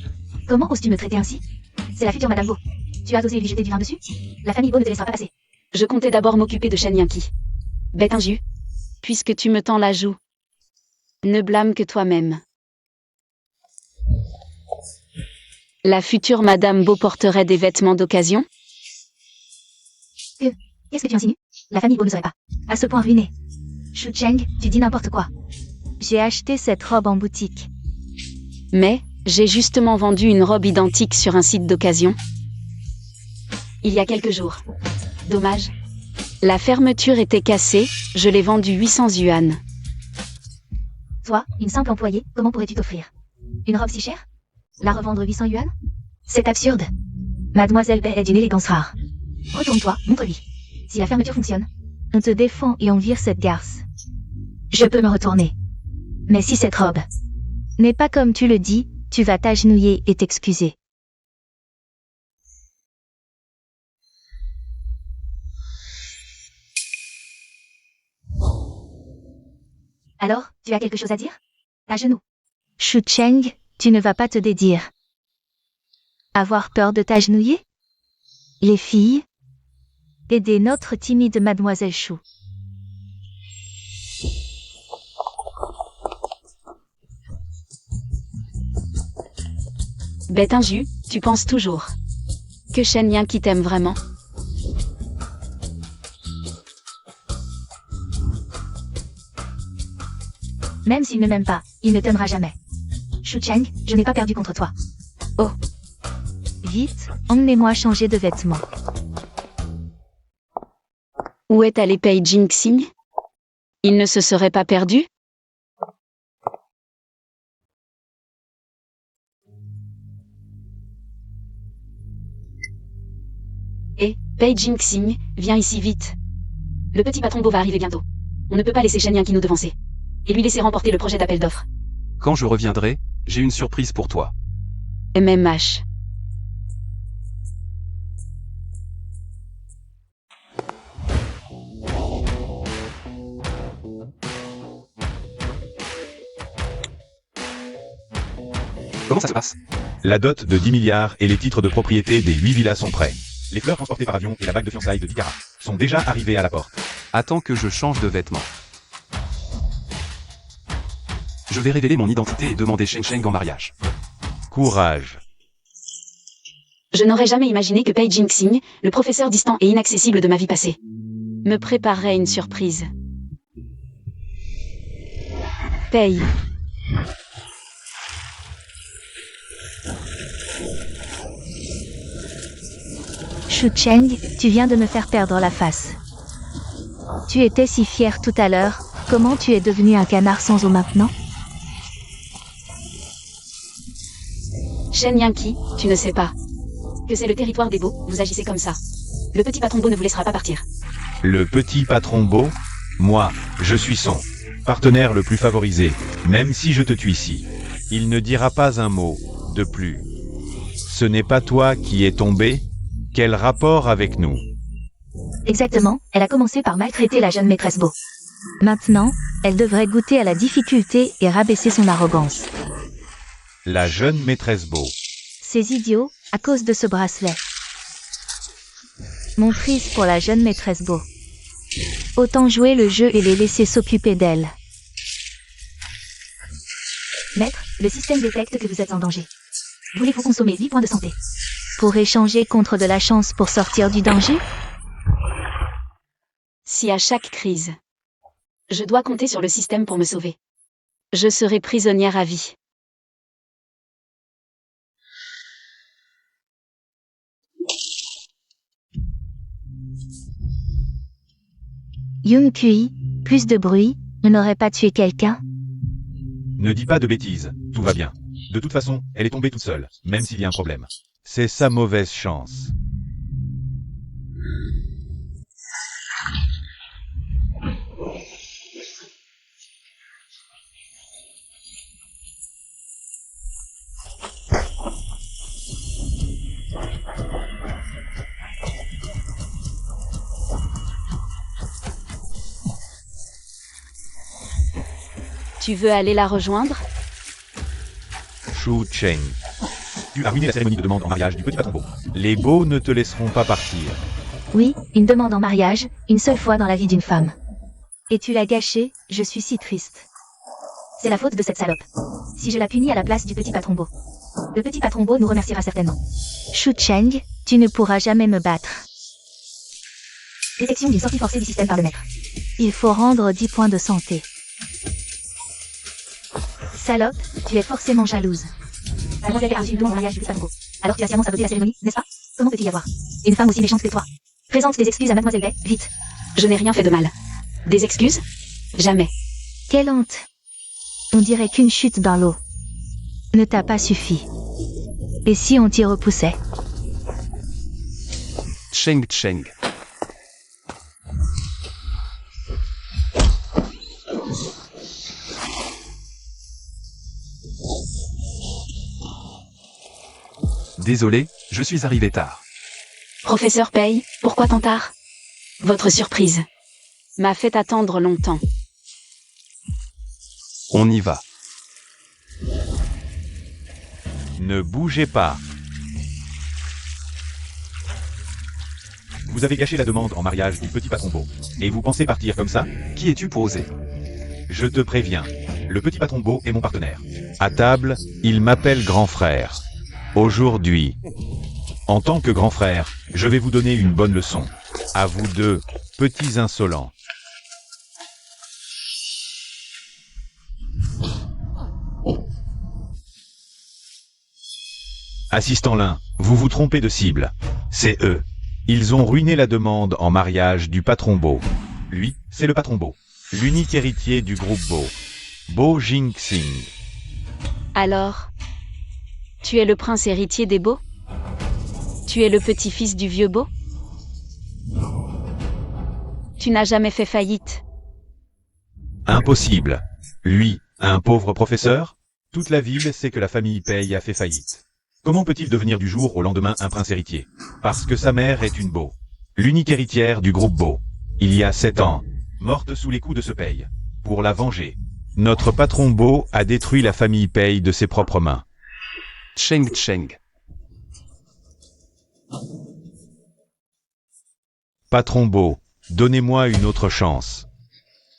Comment oses-tu me traiter ainsi? C'est la future Madame Beau. Tu as osé lui jeter du vin dessus? La famille Beau ne te laissera pas passer. Je comptais d'abord m'occuper de Shen Yankee. Bête injue. Puisque tu me tends la joue. Ne blâme que toi-même. La future Madame Beau porterait des vêtements d'occasion? Qu'est-ce que tu insinues? La famille Beau ne serait pas à ce point ruinée. Shu Cheng, tu dis n'importe quoi. J'ai acheté cette robe en boutique. Mais, j'ai justement vendu une robe identique sur un site d'occasion. Il y a quelques jours. Dommage. La fermeture était cassée, je l'ai vendue 800 yuan. Toi, une simple employée, comment pourrais-tu t'offrir une robe si chère? La revendre 800 yuan? C'est absurde. Mademoiselle Bay est d'une élégance rare. Retourne-toi, montre-lui. Si la fermeture fonctionne, On te défend et on vire cette garce. je peux me retourner. Mais si cette robe N'est pas comme tu le dis, tu vas t'agenouiller et t'excuser. Alors, tu as quelque chose à dire? À genoux. Shu Cheng, tu ne vas pas te dédire. Avoir peur de t'agenouiller? Les filles? Aider notre timide mademoiselle Chou. Bête injue, tu penses toujours que Shen Yankee t'aime vraiment? Même s'il ne m'aime pas, il ne t'aimera jamais. Shu Cheng, je n'ai pas perdu contre toi. Vite, emmenez-moi changer de vêtements. Où est allé Pei Jinxing? Il ne se serait pas perdu? Pei Jinxing, viens ici vite. Le petit patron Beau va arriver bientôt. On ne peut pas laisser Shen Yankee nous devancer. Et lui laisser remporter le projet d'appel d'offres. Quand je reviendrai, j'ai une surprise pour toi. MMH. Comment ça se passe? La dot de 10 milliards et les titres de propriété des 8 villas sont prêts. Les fleurs transportées par avion et la bague de fiançailles de 10 carats sont déjà arrivées à la porte. Attends que je change de vêtements. Je vais révéler mon identité et demander Sheng Sheng en mariage. Courage. Je n'aurais jamais imaginé que Pei Jinxing, le professeur distant et inaccessible de ma vie passée, Me préparerait une surprise. Pei. Shu Cheng, tu viens de me faire perdre la face. Tu étais si fier tout à l'heure, comment tu es devenu un canard sans eau maintenant? Shen Yanqi, tu ne sais pas que c'est le territoire des beaux, vous agissez comme ça. Le petit patron beau ne vous laissera pas partir. Le petit patron beau? Moi, je suis son partenaire le plus favorisé, même si je te tue ici. Il ne dira pas un mot de plus. Ce n'est pas toi qui es tombé? Quel rapport avec nous? Exactement, elle a commencé par maltraiter la jeune maîtresse Beau. Maintenant, elle devrait goûter à la difficulté et rabaisser son arrogance. La jeune maîtresse Beau. Ces idiots, à cause de ce bracelet. Mon prise pour la jeune maîtresse Beau. Autant jouer le jeu et les laisser s'occuper d'elle. Maître, le système détecte que vous êtes en danger. Voulez-vous consommer 8 points de santé pour échanger contre de la chance pour sortir du danger? Si à chaque crise, je dois compter sur le système pour me sauver, je serai prisonnière à vie. Young Kui, plus de bruit, ne n'aurait pas tué quelqu'un? Ne dis pas de bêtises, tout va bien. De toute façon, elle est tombée toute seule, même s'il y a un problème. C'est sa mauvaise chance. Tu veux aller la rejoindre? Shu Cheng. Tu as ruiné la cérémonie de demande en mariage du petit patron beau. Les beaux ne te laisseront pas partir. Oui, une demande en mariage, une seule fois dans la vie d'une femme. Et tu l'as gâchée, je suis si triste. C'est la faute de cette salope. Si je la punis à la place du petit patron beau. Le petit patron beau nous remerciera certainement. Shu Cheng, tu ne pourras jamais me battre. Détection d'une sortie forcée du système par le maître. Il faut rendre 10 points de santé. Salope, tu es forcément jalouse. Mademoiselle a reçu une demande en mariage du petit patron beau. Alors tu as sciemment saboté la cérémonie, n'est-ce pas? Comment peut-il y avoir une femme aussi méchante que toi? Présente tes excuses à Mademoiselle Bay, vite. Je n'ai rien fait de mal. Des excuses? Jamais. Quelle honte. On dirait qu'une chute dans l'eau ne t'a pas suffi. Et si on t'y repoussait? Cheng Cheng. Désolé, je suis arrivé tard. Professeur Pei, pourquoi tant tard? Votre surprise m'a fait attendre longtemps. On y va. Ne bougez pas. Vous avez gâché la demande en mariage du petit patron beau. Et vous pensez partir comme ça? Qui es-tu pour oser? Je te préviens. Le petit patron beau est mon partenaire. À table, il m'appelle grand frère. Aujourd'hui, en tant que grand frère, je vais vous donner une bonne leçon. À vous deux, petits insolents. Assistant l'un, vous vous trompez de cible. C'est eux. Ils ont ruiné la demande en mariage du patron beau. Lui, c'est le patron beau. L'unique héritier du groupe beau. Beau Jingxing. Alors, tu es le prince héritier des beaux? Tu es le petit-fils du vieux beau? Tu n'as jamais fait faillite. Impossible. Lui, un pauvre professeur? Toute la ville sait que la famille Pei a fait faillite. Comment peut-il devenir du jour au lendemain un prince héritier? Parce que sa mère est une beau. L'unique héritière du groupe beau. Il y a 7 ans, morte sous les coups de ce Pei. Pour la venger, notre patron beau a détruit la famille Pei de ses propres mains. Cheng Cheng. Patron beau, donnez-moi une autre chance.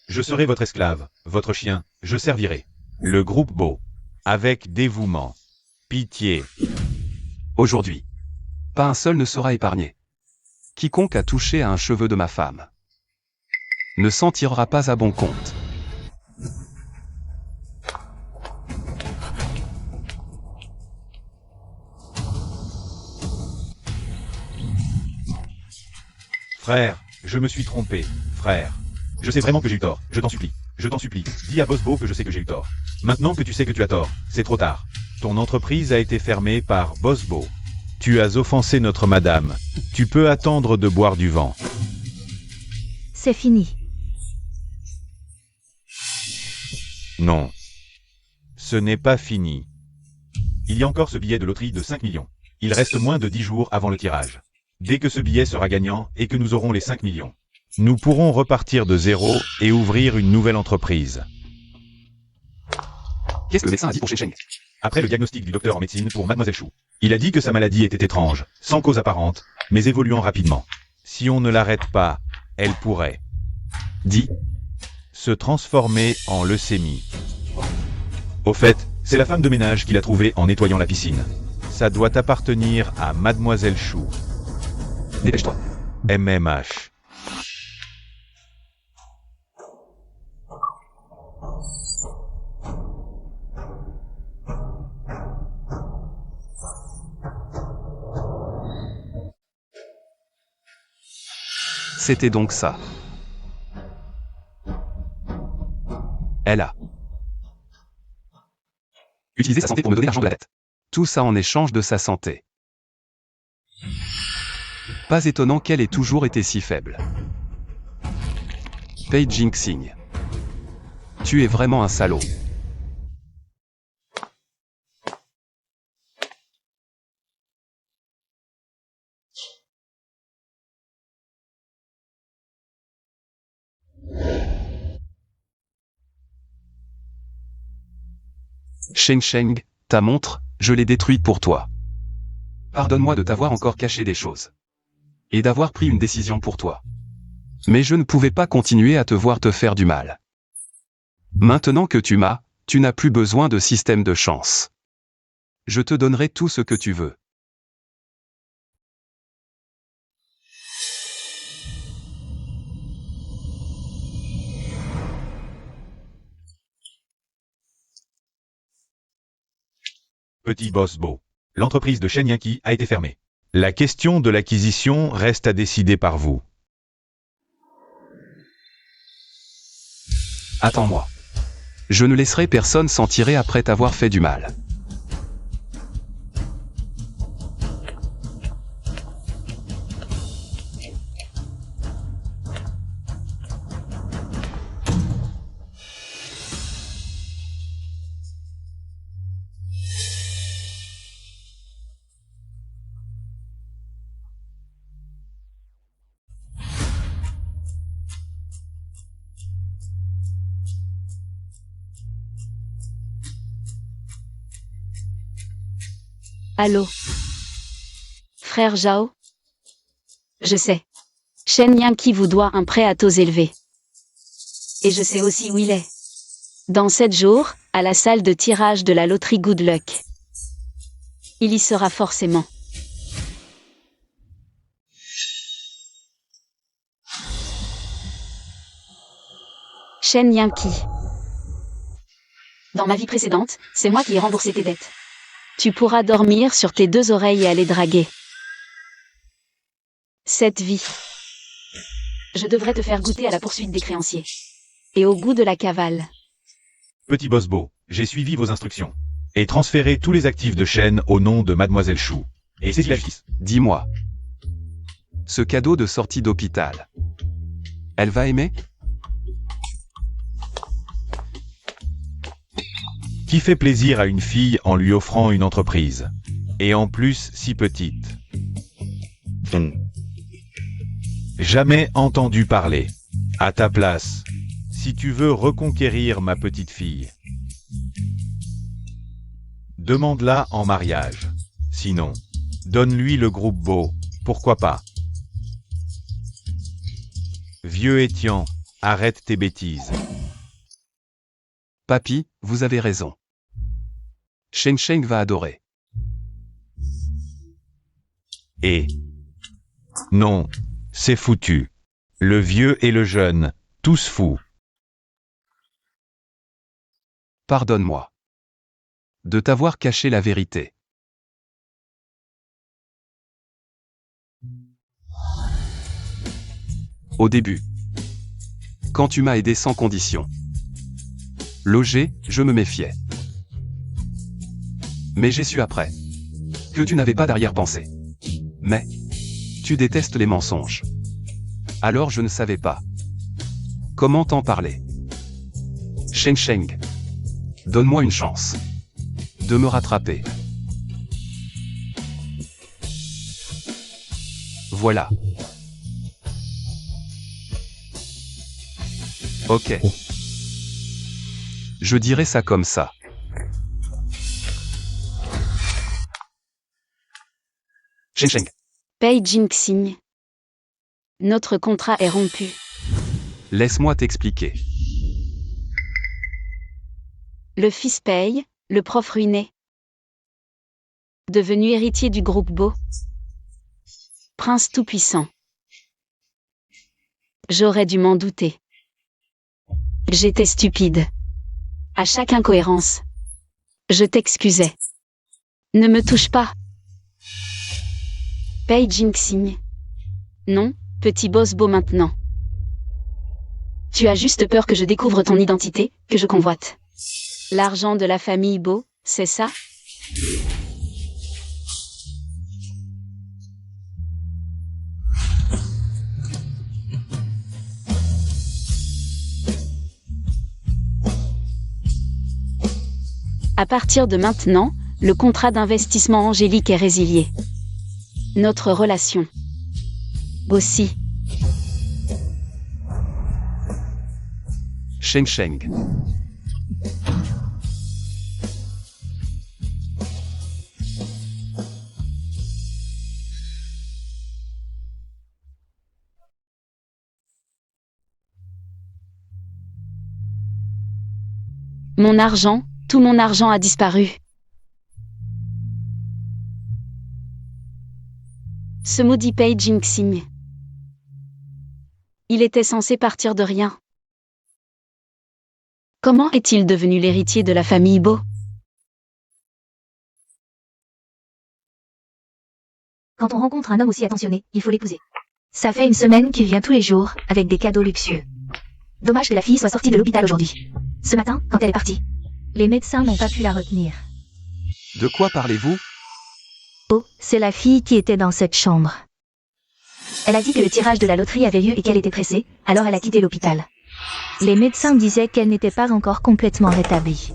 Je serai votre esclave, votre chien, je servirai. Le groupe beau. Avec dévouement. Pitié. Aujourd'hui. Pas un seul ne sera épargné. Quiconque a touché à un cheveu de ma femme ne s'en tirera pas à bon compte. Frère, je me suis trompé, frère. Je sais vraiment que j'ai eu tort, je t'en supplie. Je t'en supplie, dis à Bosbo que je sais que j'ai eu tort. Maintenant que tu sais que tu as tort, c'est trop tard. Ton entreprise a été fermée par Bosbo. Tu as offensé notre madame. Tu peux attendre de boire du vent. C'est fini. Non. Ce n'est pas fini. Il y a encore ce billet de loterie de 5 millions. Il reste moins de 10 jours avant le tirage. Dès que ce billet sera gagnant et que nous aurons les 5 millions, nous pourrons repartir de zéro et ouvrir une nouvelle entreprise. Qu'est-ce que le médecin a dit pour Shen Sheng? Après le diagnostic du docteur en médecine pour Mademoiselle Chou, il a dit que sa maladie était étrange, sans cause apparente, mais évoluant rapidement. Si on ne l'arrête pas, elle pourrait, dit, se transformer en leucémie. Au fait, c'est la femme de ménage qui l'a trouvée en nettoyant la piscine. Ça doit appartenir à Mademoiselle Chou. Dépêche-toi. MMH. C'était donc ça. Elle a utilisé sa santé pour me donner l'argent de la dette. Tout ça en échange de sa santé. Pas étonnant qu'elle ait toujours été si faible. Pei Jingxing. Tu es vraiment un salaud. Shen Sheng, ta montre, je l'ai détruite pour toi. Pardonne-moi de t'avoir encore caché des choses. Et d'avoir pris une décision pour toi. Mais je ne pouvais pas continuer à te voir te faire du mal. Maintenant que tu n'as plus besoin de système de chance. Je te donnerai tout ce que tu veux. Petit Bosbo. L'entreprise de Shen Yanqi a été fermée. La question de l'acquisition reste à décider par vous. Attends-moi. Je ne laisserai personne s'en tirer après t'avoir fait du mal. Allô? Frère Zhao? Je sais. Shen Yanqi vous doit un prêt à taux élevés. Et je sais aussi où il est. Dans 7 jours, à la salle de tirage de la loterie Good Luck. Il y sera forcément. Shen Yanqi. Dans ma vie précédente, c'est moi qui ai remboursé tes dettes. Tu pourras dormir sur tes 2 oreilles et aller draguer. Cette vie. Je devrais te faire goûter à la poursuite des créanciers. Et au goût de la cavale. Petit Bosbo, j'ai suivi vos instructions. Et transféré tous les actifs de Shen au nom de Mademoiselle Chou. Et c'est la justice. Dis-moi. Ce cadeau de sortie d'hôpital. Elle va aimer? Qui fait plaisir à une fille en lui offrant une entreprise. Et en plus si petite. Jamais entendu parler. À ta place, si tu veux reconquérir ma petite fille, demande-la en mariage. Sinon, donne-lui le groupe beau, pourquoi pas. Vieux Étienne, arrête tes bêtises. Papy, vous avez raison. Shen Sheng va adorer. Et non, c'est foutu. Le vieux et le jeune, tous fous. Pardonne-moi. De t'avoir caché la vérité. Au début. Quand tu m'as aidé sans condition. Logé, je me méfiais. Mais j'ai su après. Que tu n'avais pas d'arrière-pensée. Mais. Tu détestes les mensonges. Alors je ne savais pas. Comment t'en parler? Sheng Sheng. Donne-moi une chance. De me rattraper. Voilà. Ok. Je dirais ça comme ça. Sheng Sheng. Pei Jinxing. Notre contrat est rompu. Laisse-moi t'expliquer. Le fils Pei, le prof ruiné. Devenu héritier du groupe Beau. Prince tout-puissant. J'aurais dû m'en douter. J'étais stupide. À chaque incohérence. Je t'excusais. Ne me touche pas. Pei Jinxing. Non, petit boss Beau maintenant. Tu as juste peur que je découvre ton identité, que je convoite. L'argent de la famille Beau, c'est ça? À partir de maintenant, le contrat d'investissement Angélique est résilié. Notre relation. Aussi. Sheng Sheng. Mon argent, tout mon argent a disparu. Ce maudit Pei Jinxing. Il était censé partir de rien. Comment est-il devenu l'héritier de la famille Beau? Quand on rencontre un homme aussi attentionné, il faut l'épouser. Ça fait une semaine qu'il vient tous les jours, avec des cadeaux luxueux. Dommage que la fille soit sortie de l'hôpital aujourd'hui. Ce matin, quand elle est partie, les médecins n'ont pas pu la retenir. De quoi parlez-vous? Oh, c'est la fille qui était dans cette chambre. Elle a dit que le tirage de la loterie avait lieu et qu'elle était pressée, alors elle a quitté l'hôpital. Les médecins disaient qu'elle n'était pas encore complètement rétablie.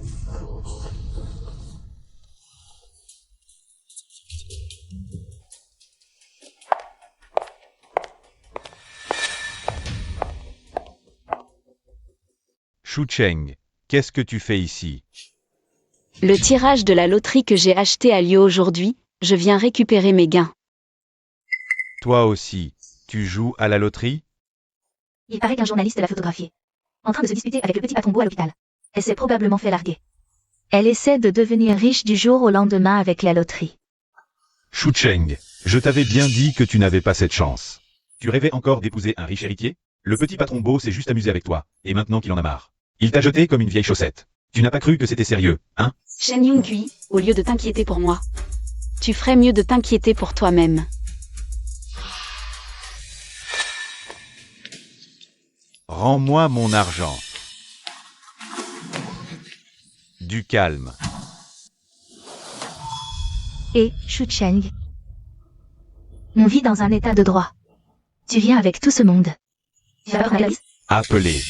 Shu Cheng, qu'est-ce que tu fais ici? Le tirage de la loterie que j'ai acheté a lieu aujourd'hui, je viens récupérer mes gains. Toi aussi, tu joues à la loterie? Il paraît qu'un journaliste l'a photographiée, en train de se disputer avec le petit patron Beau à l'hôpital. Elle s'est probablement fait larguer. Elle essaie de devenir riche du jour au lendemain avec la loterie. Shu Cheng, je t'avais bien dit que tu n'avais pas cette chance. Tu rêvais encore d'épouser un riche héritier? Le petit patron Beau s'est juste amusé avec toi, et maintenant qu'il en a marre. Il t'a jeté comme une vieille chaussette. Tu n'as pas cru que c'était sérieux, hein? Shen Yongkui, au lieu de t'inquiéter pour moi, tu ferais mieux de t'inquiéter pour toi-même. Rends-moi mon argent. Du calme. Et, Shu Cheng, on vit dans un état de droit. Tu viens avec tout ce monde. Tu vas peur de la police? Appelez.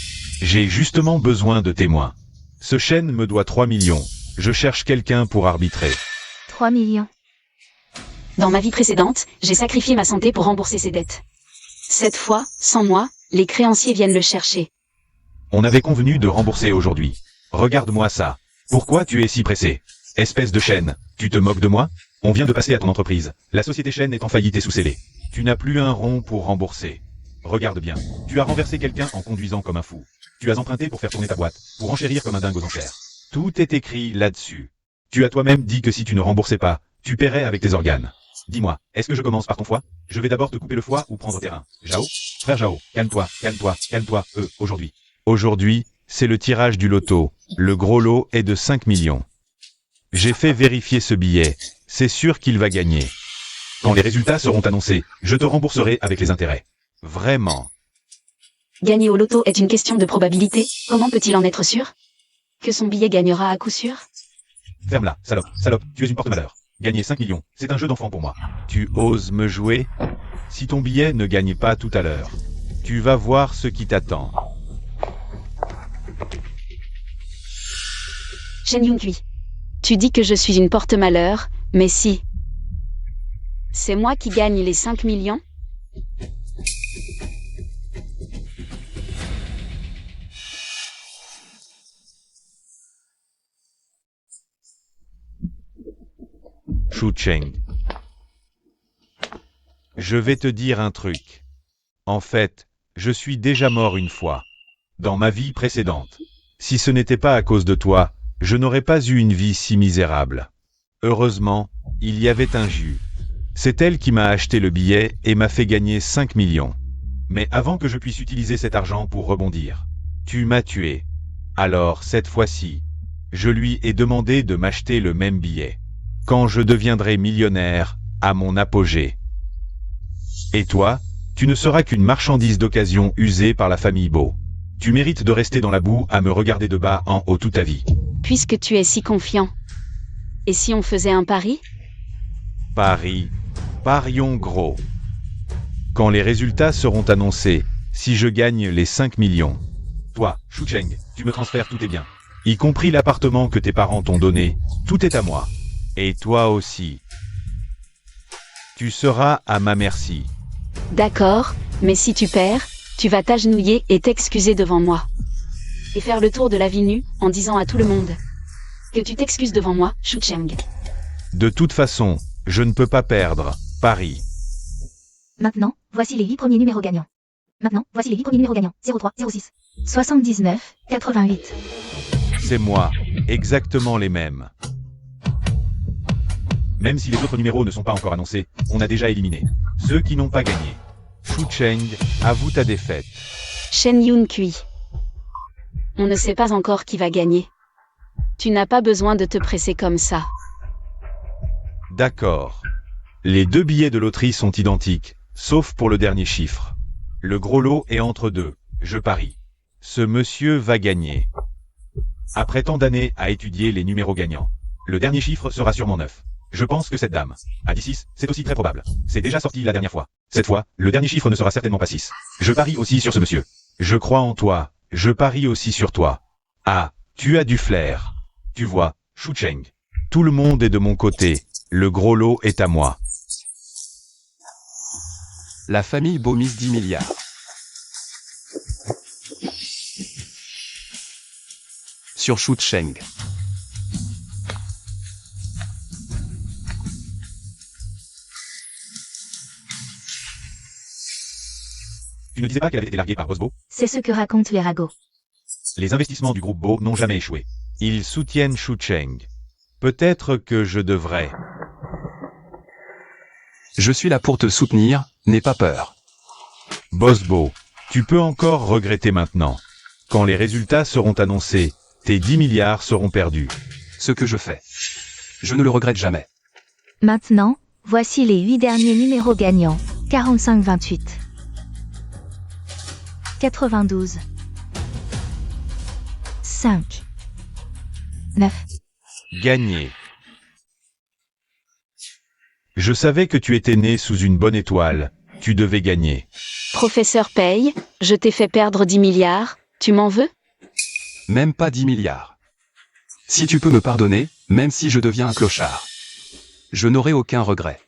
J'ai justement besoin de témoins. Ce chêne me doit 3 millions. Je cherche quelqu'un pour arbitrer. 3 millions. Dans ma vie précédente, j'ai sacrifié ma santé pour rembourser ses dettes. Cette fois, sans moi, les créanciers viennent le chercher. On avait convenu de rembourser aujourd'hui. Regarde-moi ça. Pourquoi tu es si pressé? Espèce de chêne, tu te moques de moi? On vient de passer à ton entreprise. La société chaîne est en faillite et sous scellé. Tu n'as plus un rond pour rembourser. Regarde bien. Tu as renversé quelqu'un en conduisant comme un fou. Tu as emprunté pour faire tourner ta boîte, pour enchérir comme un dingue aux enchères. Tout est écrit là-dessus. Tu as toi-même dit que si tu ne remboursais pas, tu paierais avec tes organes. Dis-moi, est-ce que je commence par ton foie? Je vais d'abord te couper le foie ou prendre tes reins. Jao? Frère Jao, calme-toi, calme-toi, calme-toi, aujourd'hui. Aujourd'hui, c'est le tirage du loto. Le gros lot est de 5 millions. J'ai fait vérifier ce billet. C'est sûr qu'il va gagner. Quand les résultats seront annoncés, je te rembourserai avec les intérêts. Vraiment. Gagner au loto est une question de probabilité, comment peut-il en être sûr? Que son billet gagnera à coup sûr? Ferme-la, salope, salope, tu es une porte-malheur. Gagner 5 millions, c'est un jeu d'enfant pour moi. Tu oses me jouer? Si ton billet ne gagne pas tout à l'heure, tu vas voir ce qui t'attend. Shen Yun-kui. Tu dis que je suis une porte-malheur, mais si. C'est moi qui gagne les 5 millions? Shu Cheng. Je vais te dire un truc. En fait, je suis déjà mort une fois. Dans ma vie précédente. Si ce n'était pas à cause de toi, je n'aurais pas eu une vie si misérable. Heureusement, il y avait un jus. C'est elle qui m'a acheté le billet et m'a fait gagner 5 millions. Mais avant que je puisse utiliser cet argent pour rebondir, tu m'as tué. Alors, cette fois-ci, je lui ai demandé de m'acheter le même billet. Quand je deviendrai millionnaire, à mon apogée. Et toi, tu ne seras qu'une marchandise d'occasion usée par la famille Beau. Tu mérites de rester dans la boue à me regarder de bas en haut toute ta vie. Puisque tu es si confiant. Et si on faisait un pari? Paris. Parions gros. Quand les résultats seront annoncés, si je gagne les 5 millions. Toi, Shu Cheng, tu me transfères tous tes biens. Y compris l'appartement que tes parents t'ont donné, tout est à moi. Et toi aussi. Tu seras à ma merci. D'accord, mais si tu perds, tu vas t'agenouiller et t'excuser devant moi. Et faire le tour de la ville nue, en disant à tout le monde que tu t'excuses devant moi, Shu Cheng. De toute façon, je ne peux pas perdre. Paris. Maintenant, voici les 8 premiers numéros gagnants. Maintenant, voici les 8 premiers numéros gagnants. 03, 06, 79, 88. C'est moi. Exactement les mêmes. Même si les autres numéros ne sont pas encore annoncés, on a déjà éliminé ceux qui n'ont pas gagné. Shu Cheng, avoue ta défaite. Shen Yun-kui. On ne sait pas encore qui va gagner. Tu n'as pas besoin de te presser comme ça. D'accord. Les deux billets de loterie sont identiques, sauf pour le dernier chiffre. Le gros lot est entre deux, je parie. Ce monsieur va gagner. Après tant d'années à étudier les numéros gagnants, le dernier chiffre sera sûrement 9. Je pense que cette dame a dit 6, c'est aussi très probable. C'est déjà sorti la dernière fois. Cette fois, le dernier chiffre ne sera certainement pas 6. Je parie aussi sur ce monsieur. Je crois en toi, je parie aussi sur toi. Ah, tu as du flair. Tu vois, Shu Cheng. Tout le monde est de mon côté, le gros lot est à moi. La famille Beau mise 10 milliards. Sur Shu Cheng. Tu ne disais pas qu'elle avait été larguée par Boss Beau? C'est ce que racontent les ragots. Les investissements du groupe Beau n'ont jamais échoué. Ils soutiennent Shu Cheng. Peut-être que je devrais. Je suis là pour te soutenir, n'aie pas peur. Boss Beau, tu peux encore regretter maintenant. Quand les résultats seront annoncés, tes 10 milliards seront perdus. Ce que je fais. Je ne le regrette jamais. Maintenant, voici les 8 derniers numéros gagnants. 45-28. 92. 5. 9. Gagné. Je savais que tu étais né sous une bonne étoile. Tu devais gagner. Professeur Paye, je t'ai fait perdre 10 milliards, tu m'en veux? Même pas 10 milliards. Si tu peux me pardonner, même si je deviens un clochard. Je n'aurai aucun regret.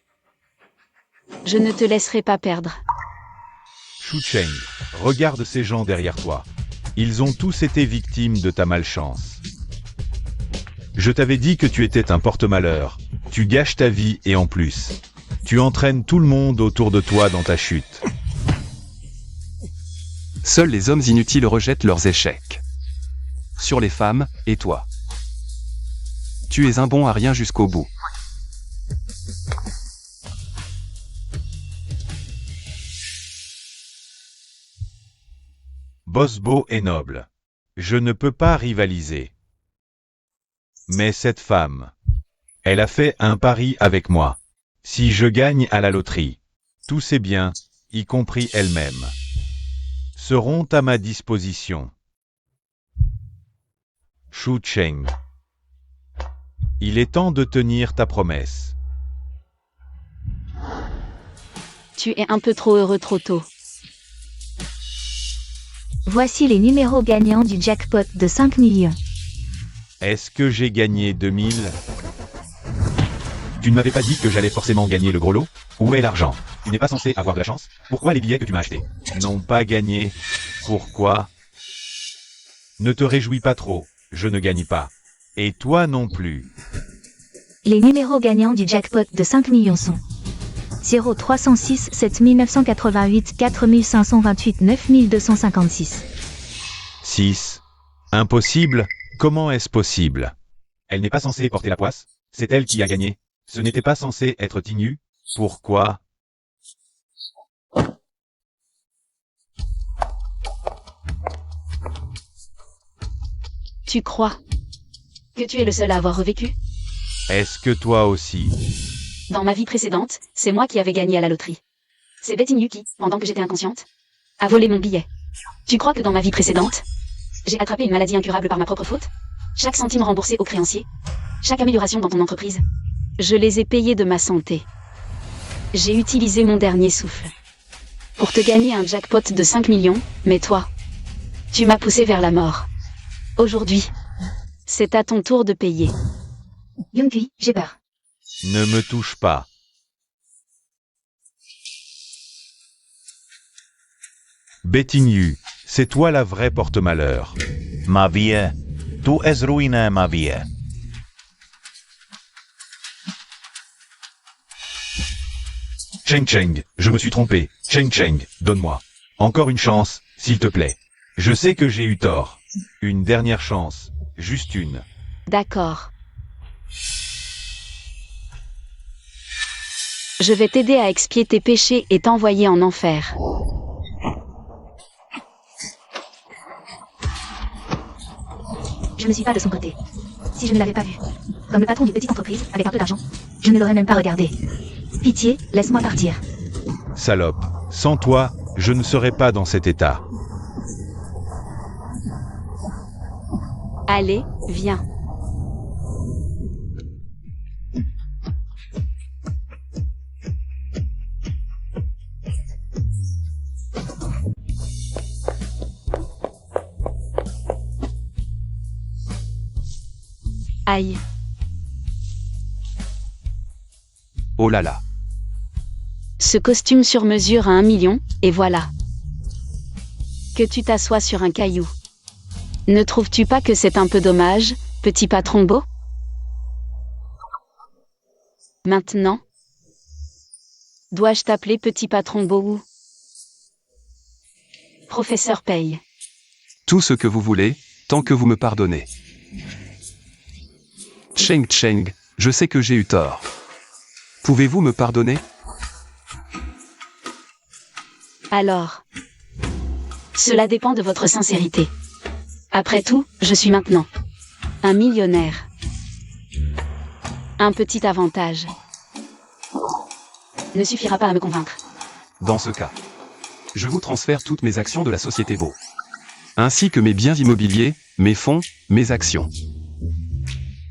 Je ne te laisserai pas perdre. Shu Cheng, regarde ces gens derrière toi. Ils ont tous été victimes de ta malchance. Je t'avais dit que tu étais un porte-malheur. Tu gâches ta vie et en plus, tu entraînes tout le monde autour de toi dans ta chute. Seuls les hommes inutiles rejettent leurs échecs. Sur les femmes, et toi. Tu es un bon à rien jusqu'au bout. Boss Beau est noble. Je ne peux pas rivaliser. Mais cette femme, elle a fait un pari avec moi. Si je gagne à la loterie, tous ses biens, y compris elle-même, seront à ma disposition. Shu Cheng. Il est temps de tenir ta promesse. Tu es un peu trop heureux trop tôt. Voici les numéros gagnants du jackpot de 5 millions. Est-ce que j'ai gagné 2000? Tu ne m'avais pas dit que j'allais forcément gagner le gros lot? Où est l'argent? Tu n'es pas censé avoir de la chance? Pourquoi les billets que tu m'as achetés n'ont pas gagné? Pourquoi? Ne te réjouis pas trop, je ne gagne pas. Et toi non plus. Les numéros gagnants du jackpot de 5 millions sont 0 306 7988 4528 9256. 6. Impossible? Comment est-ce possible? Elle n'est pas censée porter la poisse? C'est elle qui a gagné. Ce n'était pas censé être Tignu? Pourquoi? Tu crois que tu es le seul à avoir revécu? Est-ce que toi aussi? Dans ma vie précédente, c'est moi qui avais gagné à la loterie. C'est Betty New qui, pendant que j'étais inconsciente, a volé mon billet. Tu crois que dans ma vie précédente, j'ai attrapé une maladie incurable par ma propre faute? Chaque centime remboursé aux créanciers? Chaque amélioration dans ton entreprise? Je les ai payés de ma santé. J'ai utilisé mon dernier souffle pour te gagner un jackpot de 5 millions, mais toi, tu m'as poussé vers la mort. Aujourd'hui, c'est à ton tour de payer. Youngui, j'ai peur. Ne me touche pas. Betty, c'est toi la vraie porte-malheur. Ma vie, tu es ruiné ma vie. Cheng Cheng, je me suis trompé. Cheng Cheng, donne-moi encore une chance, s'il te plaît. Je sais que j'ai eu tort. Une dernière chance, juste une. D'accord. Je vais t'aider à expier tes péchés et t'envoyer en enfer. Je ne suis pas de son côté. Si je ne l'avais pas vu, comme le patron d'une petite entreprise, avec un peu d'argent, je ne l'aurais même pas regardé. Pitié, laisse-moi partir. Salope, sans toi, je ne serais pas dans cet état. Allez, viens. Aïe. Oh là là. Ce costume sur mesure à 1 million, et voilà. Que tu t'assoies sur un caillou. Ne trouves-tu pas que c'est un peu dommage, petit patron beau? Maintenant, dois-je t'appeler petit patron beau ou professeur Paye? Tout ce que vous voulez, tant que vous me pardonnez. Cheng Cheng, je sais que j'ai eu tort. Pouvez-vous me pardonner? Alors, cela dépend de votre sincérité. Après tout, je suis maintenant un millionnaire. Un petit avantage ne suffira pas à me convaincre. Dans ce cas, je vous transfère toutes mes actions de la société Beau. Ainsi que mes biens immobiliers, mes fonds, mes actions.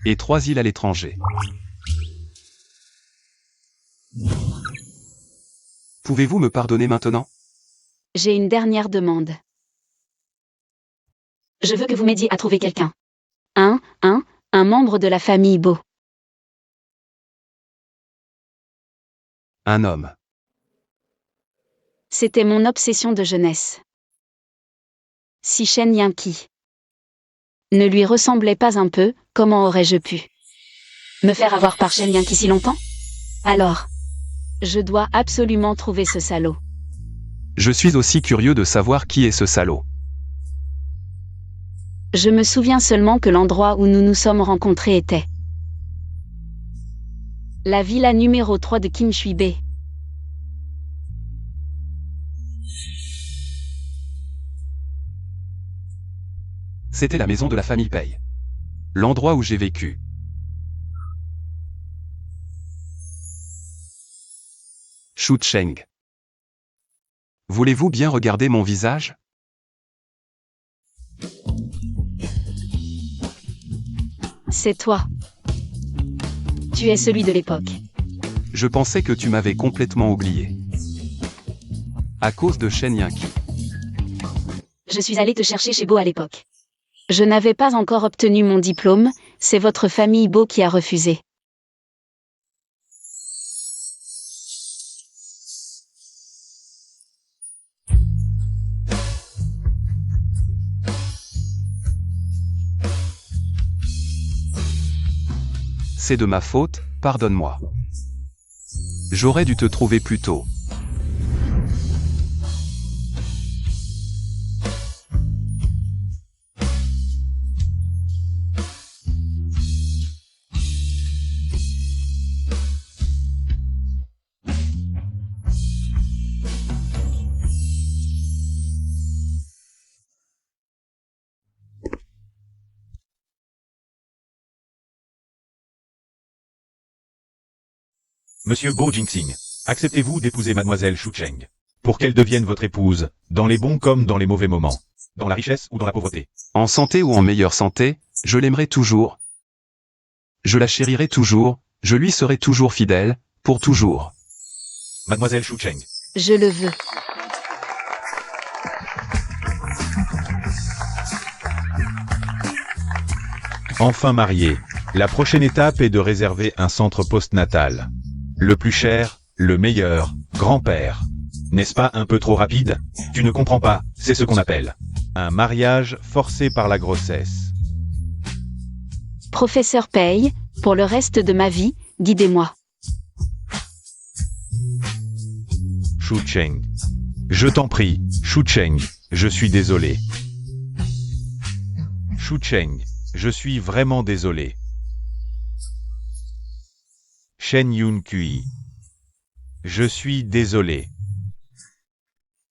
Et 3 îles à l'étranger. Pouvez-vous me pardonner maintenant? J'ai une dernière demande. Je veux que vous m'aidiez à trouver quelqu'un. Un membre de la famille Beau. Un homme. C'était mon obsession de jeunesse. Si Shen Yanqi ne lui ressemblait pas un peu, comment aurais-je pu me faire avoir par Shen Yanqi si longtemps? Alors, je dois absolument trouver ce salaud. Je suis aussi curieux de savoir qui est ce salaud. Je me souviens seulement que l'endroit où nous nous sommes rencontrés était la villa numéro 3 de Kim Shui-Bei. C'était la maison de la famille Pei. L'endroit où j'ai vécu. Shu Cheng. Voulez-vous bien regarder mon visage? C'est toi. Tu es celui de l'époque. Je pensais que tu m'avais complètement oublié. À cause de Shen Yinki. Je suis allé te chercher chez Bo à l'époque. Je n'avais pas encore obtenu mon diplôme, c'est votre famille Bo qui a refusé. C'est de ma faute, pardonne-moi. J'aurais dû te trouver plus tôt. Monsieur Bo Jinxing, acceptez-vous d'épouser mademoiselle Shu Cheng pour qu'elle devienne votre épouse, dans les bons comme dans les mauvais moments, dans la richesse ou dans la pauvreté? En santé ou en meilleure santé, je l'aimerai toujours. Je la chérirai toujours, je lui serai toujours fidèle, pour toujours. Mademoiselle Shu Cheng, Je le veux. enfin mariée, la prochaine étape est de réserver un centre postnatal. Le plus cher, le meilleur, grand-père. N'est-ce pas un peu trop rapide? Tu ne comprends pas, c'est ce qu'on appelle un mariage forcé par la grossesse. Professeur Pei, pour le reste de ma vie, guidez-moi. Shu Cheng. Je t'en prie, Shu Cheng, je suis désolé. Shu Cheng, je suis vraiment désolé. Shen Yun Kui. Je suis désolé.